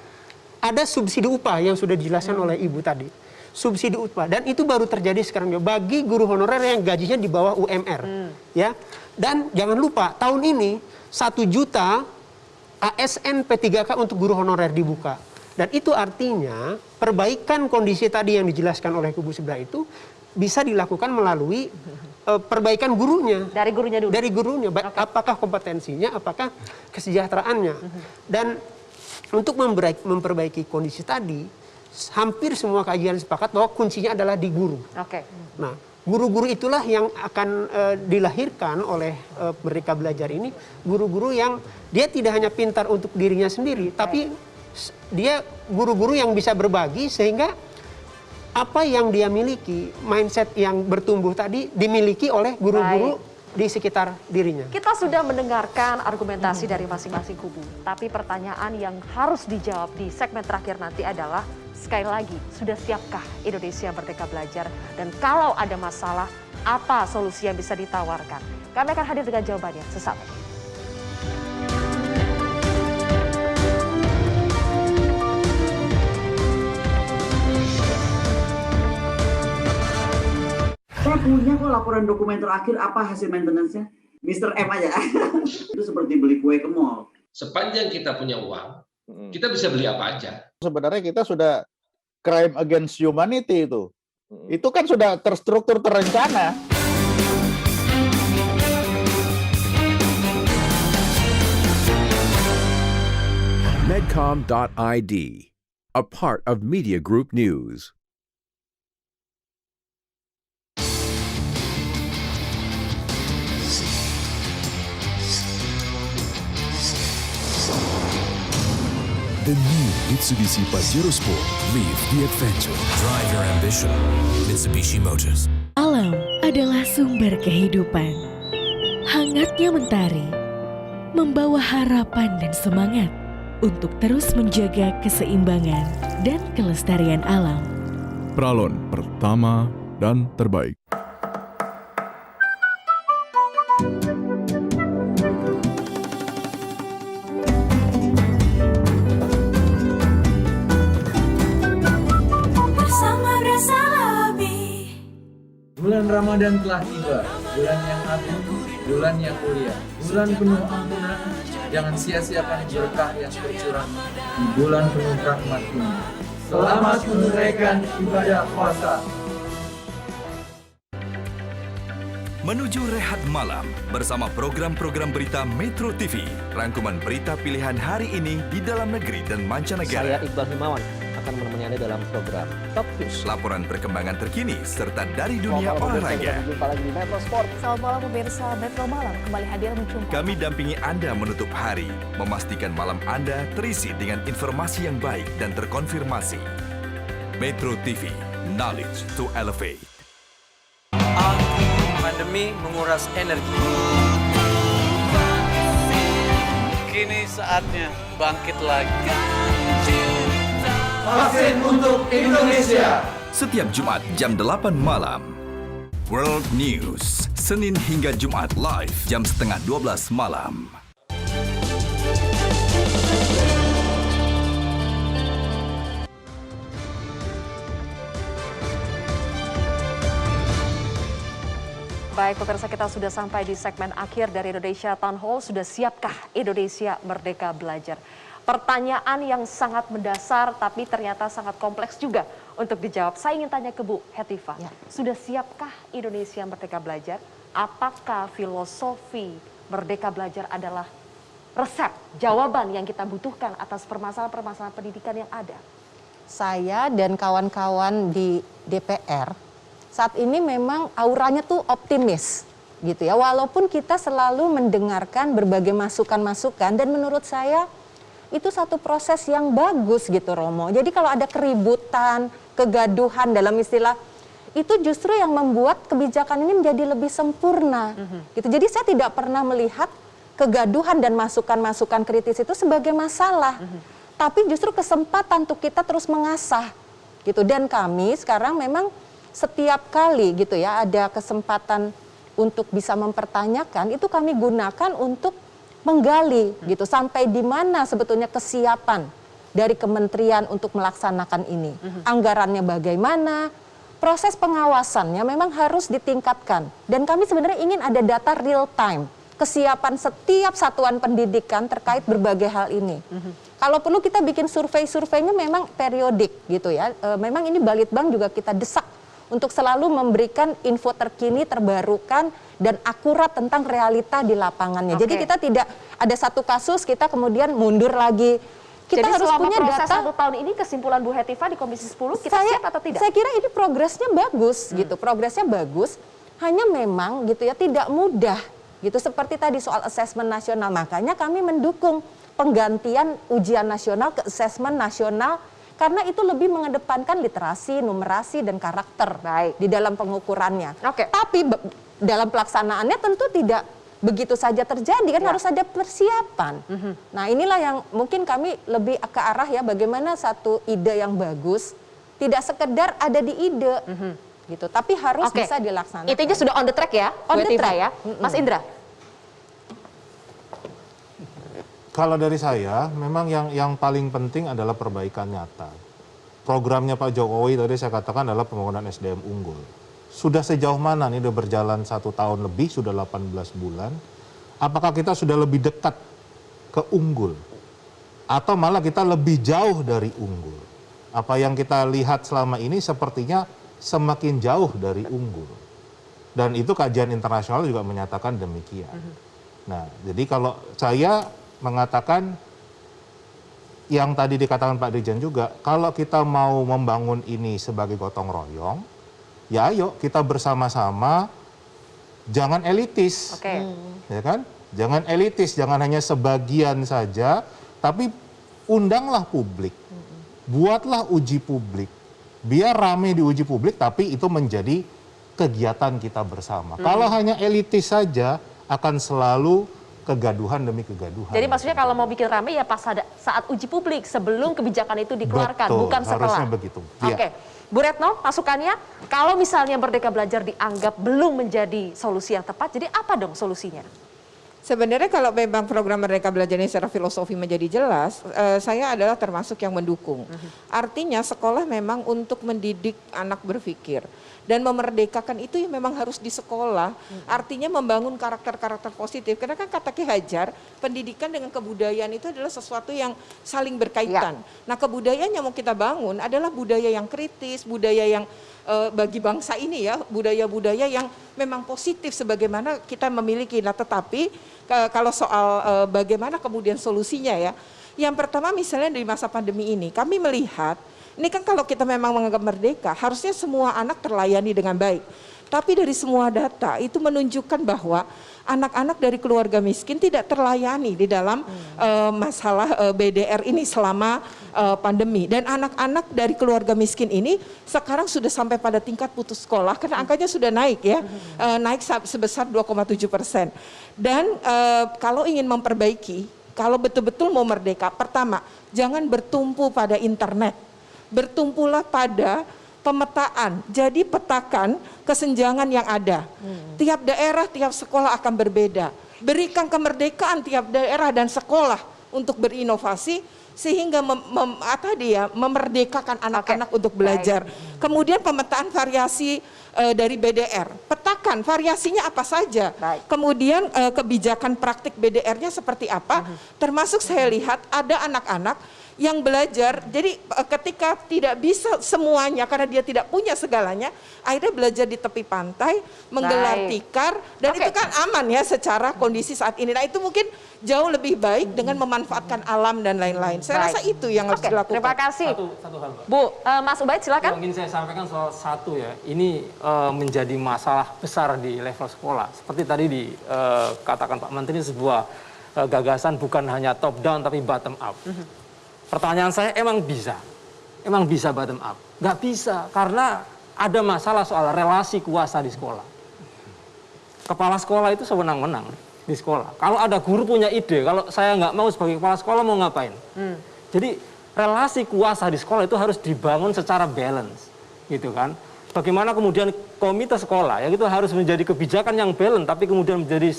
ada subsidi upah yang sudah dijelaskan oleh Ibu tadi. Subsidi upah, dan itu baru terjadi sekarang bagi guru honorer yang gajinya di bawah UMR. Ya. Dan jangan lupa tahun ini 1 juta ASN P3K untuk guru honorer dibuka. Dan itu artinya perbaikan kondisi tadi yang dijelaskan oleh kubu sebelah itu bisa dilakukan melalui perbaikan gurunya. Dari gurunya dulu. Dari gurunya, apakah kompetensinya, apakah kesejahteraannya. Dan untuk memperbaiki kondisi tadi, hampir semua kajian sepakat bahwa kuncinya adalah di guru. Oke. Nah, guru-guru itulah yang akan dilahirkan oleh Merdeka Belajar ini, guru-guru yang dia tidak hanya pintar untuk dirinya sendiri, tapi dia guru-guru yang bisa berbagi sehingga apa yang dia miliki, mindset yang bertumbuh tadi dimiliki oleh guru-guru di sekitar dirinya. Kita sudah mendengarkan argumentasi dari masing-masing kubu, tapi pertanyaan yang harus dijawab di segmen terakhir nanti adalah, sekali lagi, sudah siapkah Indonesia Merdeka Belajar? Dan kalau ada masalah, apa solusi yang bisa ditawarkan? Kami akan hadir dengan jawabannya sesaat lagi. Saya punya kok laporan dokumen terakhir apa hasil maintenance-nya. Mr. M aja. Itu seperti beli kue ke mall. Sepanjang kita punya uang, kita bisa beli apa aja. Sebenarnya kita sudah crime against humanity itu. Itu kan sudah terstruktur, terencana. Medcom.id, a part of Media Group News. The new Mitsubishi Pajero Sport. Live the adventure. Drive your ambition. Mitsubishi Motors. Alam adalah sumber kehidupan. Hangatnya mentari membawa harapan dan semangat untuk terus menjaga keseimbangan dan kelestarian alam. Pralon pertama dan terbaik. Bulan Ramadan telah tiba, bulan yang agung, bulan yang mulia, bulan penuh ampunan. Jangan sia-siakan berkah yang tercurah di bulan penuh rahmat ini. Selamat menunaikan ibadah puasa. Menuju rehat malam bersama program-program berita Metro TV. Rangkuman berita pilihan hari ini di dalam negeri dan mancanegara. Saya Iqbal Himawan akan menemani Anda dalam program Top News. Laporan perkembangan terkini serta dari dunia olahraga. Jumpa lagi di Metro Sport. Selamat malam pemirsa Metro Malam kembali hadir menjumpai. Kami dampingi Anda menutup hari, memastikan malam Anda terisi dengan informasi yang baik dan terkonfirmasi. Metro TV, knowledge to elevate. Pandemi menguras energi. Kini saatnya bangkit lagi. Vaksin untuk Indonesia. Setiap Jumat jam 8 malam. World News, Senin hingga Jumat live jam setengah 12 malam. Baik, pemirsa, kita sudah sampai di segmen akhir dari Indonesia Town Hall. Sudah siapkah Indonesia Merdeka Belajar? Pertanyaan yang sangat mendasar tapi ternyata sangat kompleks juga untuk dijawab. Saya ingin tanya ke Bu Hetifah, sudah siapkah Indonesia Merdeka Belajar? Apakah filosofi Merdeka Belajar adalah resep, jawaban yang kita butuhkan atas permasalahan-permasalahan pendidikan yang ada? Saya dan kawan-kawan di DPR saat ini memang auranya tuh optimis gitu ya. Walaupun kita selalu mendengarkan berbagai masukan-masukan dan menurut saya itu satu proses yang bagus gitu Romo. Jadi kalau ada keributan, kegaduhan dalam istilah, itu justru yang membuat kebijakan ini menjadi lebih sempurna. Gitu. Jadi saya tidak pernah melihat kegaduhan dan masukan-masukan kritis itu sebagai masalah. Tapi justru kesempatan untuk kita terus mengasah. Gitu. Dan kami sekarang memang setiap kali gitu ya ada kesempatan untuk bisa mempertanyakan, itu kami gunakan untuk menggali gitu sampai di mana sebetulnya kesiapan dari kementerian untuk melaksanakan ini. Anggarannya bagaimana, proses pengawasannya memang harus ditingkatkan. Dan kami sebenarnya ingin ada data real time, kesiapan setiap satuan pendidikan terkait berbagai hal ini. Kalau perlu kita bikin survei-surveinya memang periodik gitu ya. Memang ini Balitbang juga kita desak untuk selalu memberikan info terkini, terbarukan, dan akurat tentang realita di lapangannya. Jadi kita tidak ada satu kasus kita kemudian mundur lagi. Kita Jadi harus selama punya proses data. 1 tahun ini kesimpulan Bu Hetiva di Komisi 10 kita siap atau tidak? Saya kira ini progresnya bagus gitu, progresnya bagus. Hanya memang gitu ya tidak mudah gitu seperti tadi soal asesmen nasional. Makanya kami mendukung penggantian ujian nasional ke asesmen nasional karena itu lebih mengedepankan literasi, numerasi dan karakter di dalam pengukurannya. Tapi dalam pelaksanaannya tentu tidak begitu saja terjadi, kan harus ada persiapan. Nah inilah yang mungkin kami lebih ke arah ya bagaimana satu ide yang bagus tidak sekedar ada di ide gitu, tapi harus bisa dilaksanakan. Intinya sudah on the track ya, On the track. ya. Mas Indra. Kalau dari saya, memang yang paling penting adalah perbaikan nyata. Programnya Pak Jokowi tadi saya katakan adalah pembangunan SDM unggul. Sudah sejauh mana nih udah berjalan 1 tahun lebih, sudah 18 bulan. Apakah kita sudah lebih dekat ke unggul? Atau malah kita lebih jauh dari unggul? Apa yang kita lihat selama ini sepertinya semakin jauh dari unggul. Dan itu kajian internasional juga menyatakan demikian. Nah, jadi kalau saya mengatakan yang tadi dikatakan Pak Dirjen juga, kalau kita mau membangun ini sebagai gotong royong, ya ayo kita bersama-sama, jangan elitis, ya kan? Jangan elitis, jangan hanya sebagian saja, tapi undanglah publik, buatlah uji publik, biar rame di uji publik, tapi itu menjadi kegiatan kita bersama. Kalau hanya elitis saja, akan selalu kegaduhan demi kegaduhan. Jadi maksudnya kalau mau bikin rame ya pas saat uji publik sebelum kebijakan itu dikeluarkan, bukan setelah. Harusnya begitu. Oke. Bu Retno, masukannya, kalau misalnya Merdeka Belajar dianggap belum menjadi solusi yang tepat, jadi apa dong solusinya? Sebenarnya kalau memang program Merdeka Belajar ini secara filosofi menjadi jelas, saya adalah termasuk yang mendukung. Artinya sekolah memang untuk mendidik anak berpikir. Dan memerdekakan itu yang memang harus di sekolah. Artinya membangun karakter-karakter positif. Karena kan kata Ki Hajar, pendidikan dengan kebudayaan itu adalah sesuatu yang saling berkaitan. Nah kebudayaan yang mau kita bangun adalah budaya yang kritis, budaya yang bagi bangsa ini ya, budaya-budaya yang memang positif sebagaimana kita memiliki. Nah tetapi kalau soal bagaimana kemudian solusinya ya, yang pertama misalnya di masa pandemi ini kami melihat, ini kan kalau kita memang menganggap merdeka, harusnya semua anak terlayani dengan baik. Tapi dari semua data itu menunjukkan bahwa anak-anak dari keluarga miskin tidak terlayani di dalam masalah BDR ini selama pandemi. Dan anak-anak dari keluarga miskin ini sekarang sudah sampai pada tingkat putus sekolah karena angkanya sudah naik ya, naik sebesar 2,7%. Dan kalau ingin memperbaiki, kalau betul-betul mau merdeka, pertama jangan bertumpu pada internet, bertumpulah pada pemetaan. Jadi petakan kesenjangan yang ada. Tiap daerah, tiap sekolah akan berbeda. Berikan kemerdekaan tiap daerah dan sekolah untuk berinovasi sehingga memerdekakan anak-anak untuk belajar. Kemudian pemetaan variasi dari BDR. Petakan variasinya apa saja. Kemudian kebijakan praktik BDR-nya seperti apa. Termasuk saya lihat ada anak-anak yang belajar, jadi ketika tidak bisa semuanya karena dia tidak punya segalanya, akhirnya belajar di tepi pantai, menggelar tikar, dan itu kan aman ya secara kondisi saat ini. Nah itu mungkin jauh lebih baik dengan memanfaatkan alam dan lain-lain. Saya rasa itu yang harus dilakukan. Terima kasih. Satu hal, Mbak. Bu, Mas Ubaid silakan. Yang ingin saya sampaikan soal satu ya, ini menjadi masalah besar di level sekolah. Seperti tadi dikatakan Pak Menteri, sebuah gagasan bukan hanya top down tapi bottom up. Pertanyaan saya, emang bisa bottom up? Nggak bisa, karena ada masalah soal relasi kuasa di sekolah. Kepala sekolah itu sewenang-wenang di sekolah. Kalau ada guru punya ide, kalau saya nggak mau sebagai kepala sekolah mau ngapain? Jadi relasi kuasa di sekolah itu harus dibangun secara balance, gitu kan? Bagaimana kemudian komite sekolah, yang itu harus menjadi kebijakan yang balance, tapi kemudian menjadi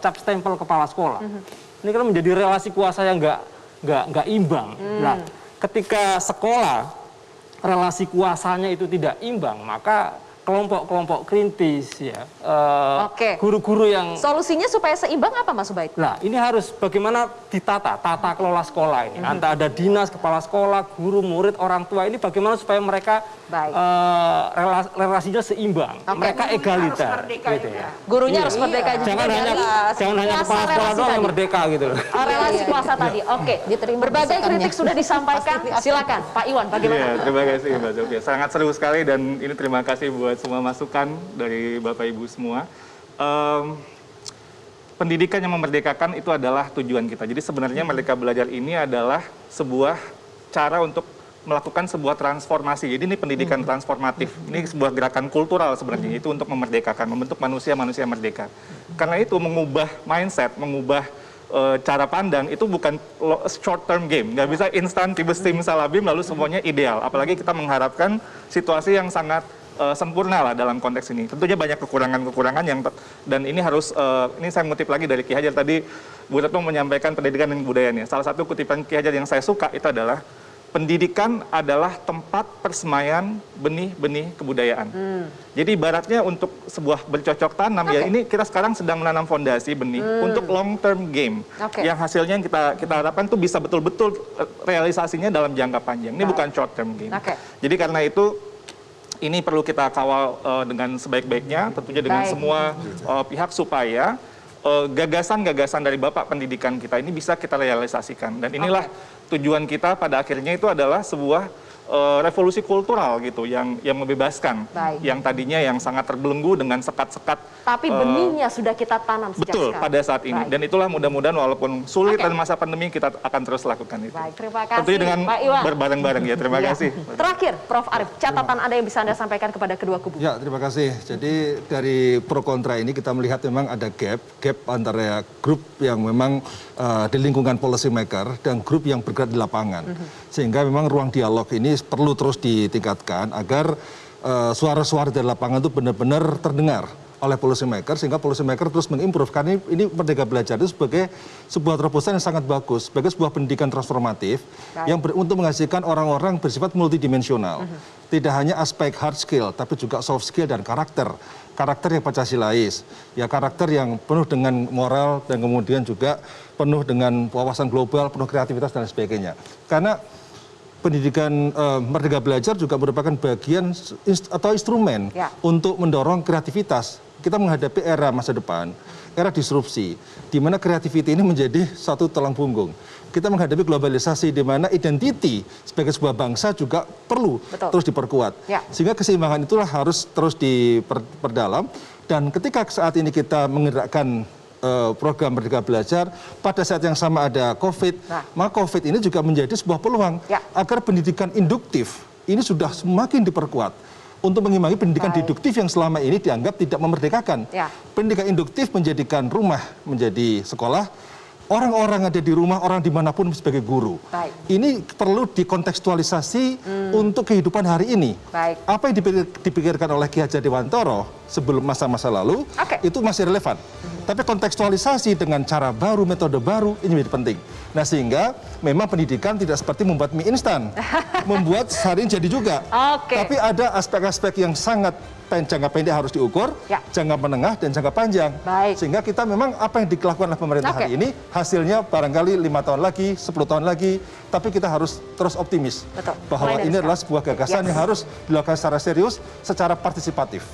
cap stempel kepala sekolah. Ini kan menjadi relasi kuasa yang nggak imbang. Nah, ketika sekolah relasi kuasanya itu tidak imbang, maka kelompok-kelompok kritis, ya, guru-guru yang... Solusinya supaya seimbang apa, Mas Ubaid? Nah, ini harus bagaimana ditata, tata kelola sekolah ini. Antara ada dinas, kepala sekolah, guru, murid, orang tua, ini bagaimana supaya mereka relasinya seimbang, mereka egaliter. Gitu ya. Gurunya harus merdeka juga. Jangan hanya kepala sekolah doang yang merdeka gitu loh. Relasi kuasa tadi, oke. Berbagai kritik sudah disampaikan, silakan Pak Iwan, bagaimana? Iya, terima kasih Mbak Zofia. Sangat seru sekali dan ini terima kasih buat semua masukan dari Bapak Ibu semua. Pendidikan yang memerdekakan itu adalah tujuan kita. Jadi sebenarnya Merdeka Belajar ini adalah sebuah cara untuk melakukan sebuah transformasi. Jadi ini pendidikan transformatif. Ini sebuah gerakan kultural sebenarnya, itu untuk memerdekakan, membentuk manusia-manusia merdeka. Karena itu mengubah mindset, mengubah cara pandang itu bukan short term game, nggak bisa instan tiba simsalabim lalu semuanya ideal. Apalagi kita mengharapkan situasi yang sangat sempurna lah dalam konteks ini. Tentunya banyak kekurangan-kekurangan yang dan ini harus ini saya mengutip lagi dari Ki Hajar tadi, Bu Retno menyampaikan pendidikan dan kebudayaannya. Salah satu kutipan Ki Hajar yang saya suka itu adalah pendidikan adalah tempat persemaian benih-benih kebudayaan. Jadi ibaratnya untuk sebuah bercocok tanam ya ini kita sekarang sedang menanam fondasi benih untuk long term game yang hasilnya kita harapkan tuh bisa betul-betul realisasinya dalam jangka panjang. Ini bukan short term game. Jadi karena itu ini perlu kita kawal dengan sebaik-baiknya, tentunya dengan semua pihak supaya gagasan-gagasan dari Bapak Pendidikan kita ini bisa kita realisasikan. Dan inilah tujuan kita pada akhirnya itu adalah sebuah revolusi kultural gitu yang membebaskan yang tadinya yang sangat terbelenggu dengan sekat-sekat. Tapi benihnya sudah kita tanam sejak sekarang. Pada saat ini. Dan itulah mudah-mudahan walaupun sulit dan masa pandemi kita akan terus lakukan itu. Terima kasih tentunya dengan Pak Iwan. berbareng-bareng ya. Terima kasih. Terakhir Prof. Arief, catatan Anda yang bisa Anda sampaikan kepada kedua kubu. Ya, terima kasih. Jadi dari pro kontra ini kita melihat memang ada gap antara grup yang memang di lingkungan policy maker dan grup yang bergerak di lapangan. Sehingga memang ruang dialog ini perlu terus ditingkatkan agar suara-suara dari lapangan itu benar-benar terdengar oleh policy maker, sehingga policy maker terus mengimprove. Karena ini Merdeka Belajar itu sebagai sebuah terobosan yang sangat bagus, sebagai sebuah pendidikan transformatif yang untuk menghasilkan orang-orang bersifat multidimensional. Tidak hanya aspek hard skill, tapi juga soft skill dan karakter yang Pancasilais, ya karakter yang penuh dengan moral dan kemudian juga penuh dengan wawasan global, penuh kreativitas dan sebagainya. Karena pendidikan Merdeka Belajar juga merupakan bagian atau instrumen untuk mendorong kreativitas. Kita menghadapi era masa depan, era disrupsi, di mana kreativiti ini menjadi satu tulang punggung. Kita menghadapi globalisasi di mana identiti sebagai sebuah bangsa juga perlu terus diperkuat. Sehingga keseimbangan itulah harus terus diperdalam. Dan ketika saat ini kita menggerakkan program Merdeka Belajar, pada saat yang sama ada COVID, maka COVID ini juga menjadi sebuah peluang agar pendidikan induktif ini sudah semakin diperkuat untuk mengimbangi pendidikan deduktif yang selama ini dianggap tidak memerdekakan. Pendidikan induktif menjadikan rumah menjadi sekolah, orang-orang ada di rumah, orang dimanapun sebagai guru. Ini perlu dikontekstualisasi untuk kehidupan hari ini. Apa yang dipikirkan oleh Ki Hajar Dewantoro sebelum masa-masa lalu, itu masih relevan. Tapi kontekstualisasi dengan cara baru, metode baru, ini menjadi penting. Nah sehingga memang pendidikan tidak seperti membuat mie instan. Membuat sehari jadi juga. Tapi ada aspek-aspek yang sangat jangka pendek harus diukur, jangka menengah dan jangka panjang. Sehingga kita memang apa yang dilakukan oleh pemerintah hari ini, hasilnya barangkali 5 tahun lagi, 10 tahun lagi, tapi kita harus terus optimis. Bahwa ini adalah sebuah gagasan yang harus dilakukan secara serius, secara partisipatif.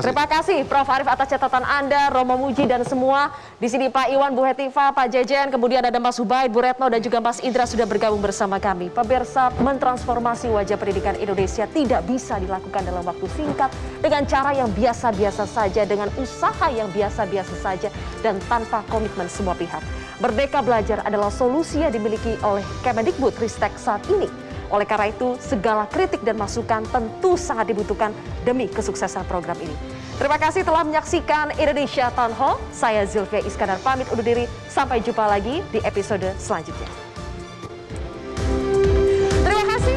Terima kasih Prof. Arief atas catatan Anda, Romo Muji dan semua. Di sini Pak Iwan, Bu Hetiva, Pak Jejen, kemudian ada Mas Ubaid, Bu Retno dan juga Mas Indra sudah bergabung bersama kami. Pemirsa, mentransformasi wajah pendidikan Indonesia tidak bisa dilakukan dalam waktu singkat dengan cara yang biasa-biasa saja, dengan usaha yang biasa-biasa saja dan tanpa komitmen semua pihak. Merdeka Belajar adalah solusi yang dimiliki oleh Kemendikbudristek saat ini. Oleh karena itu, segala kritik dan masukan tentu sangat dibutuhkan demi kesuksesan program ini. Terima kasih telah menyaksikan Indonesia Town Hall. Saya Zilvia Iskandar pamit undur diri. Sampai jumpa lagi di episode selanjutnya. Terima kasih.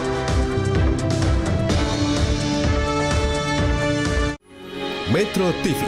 Metro TV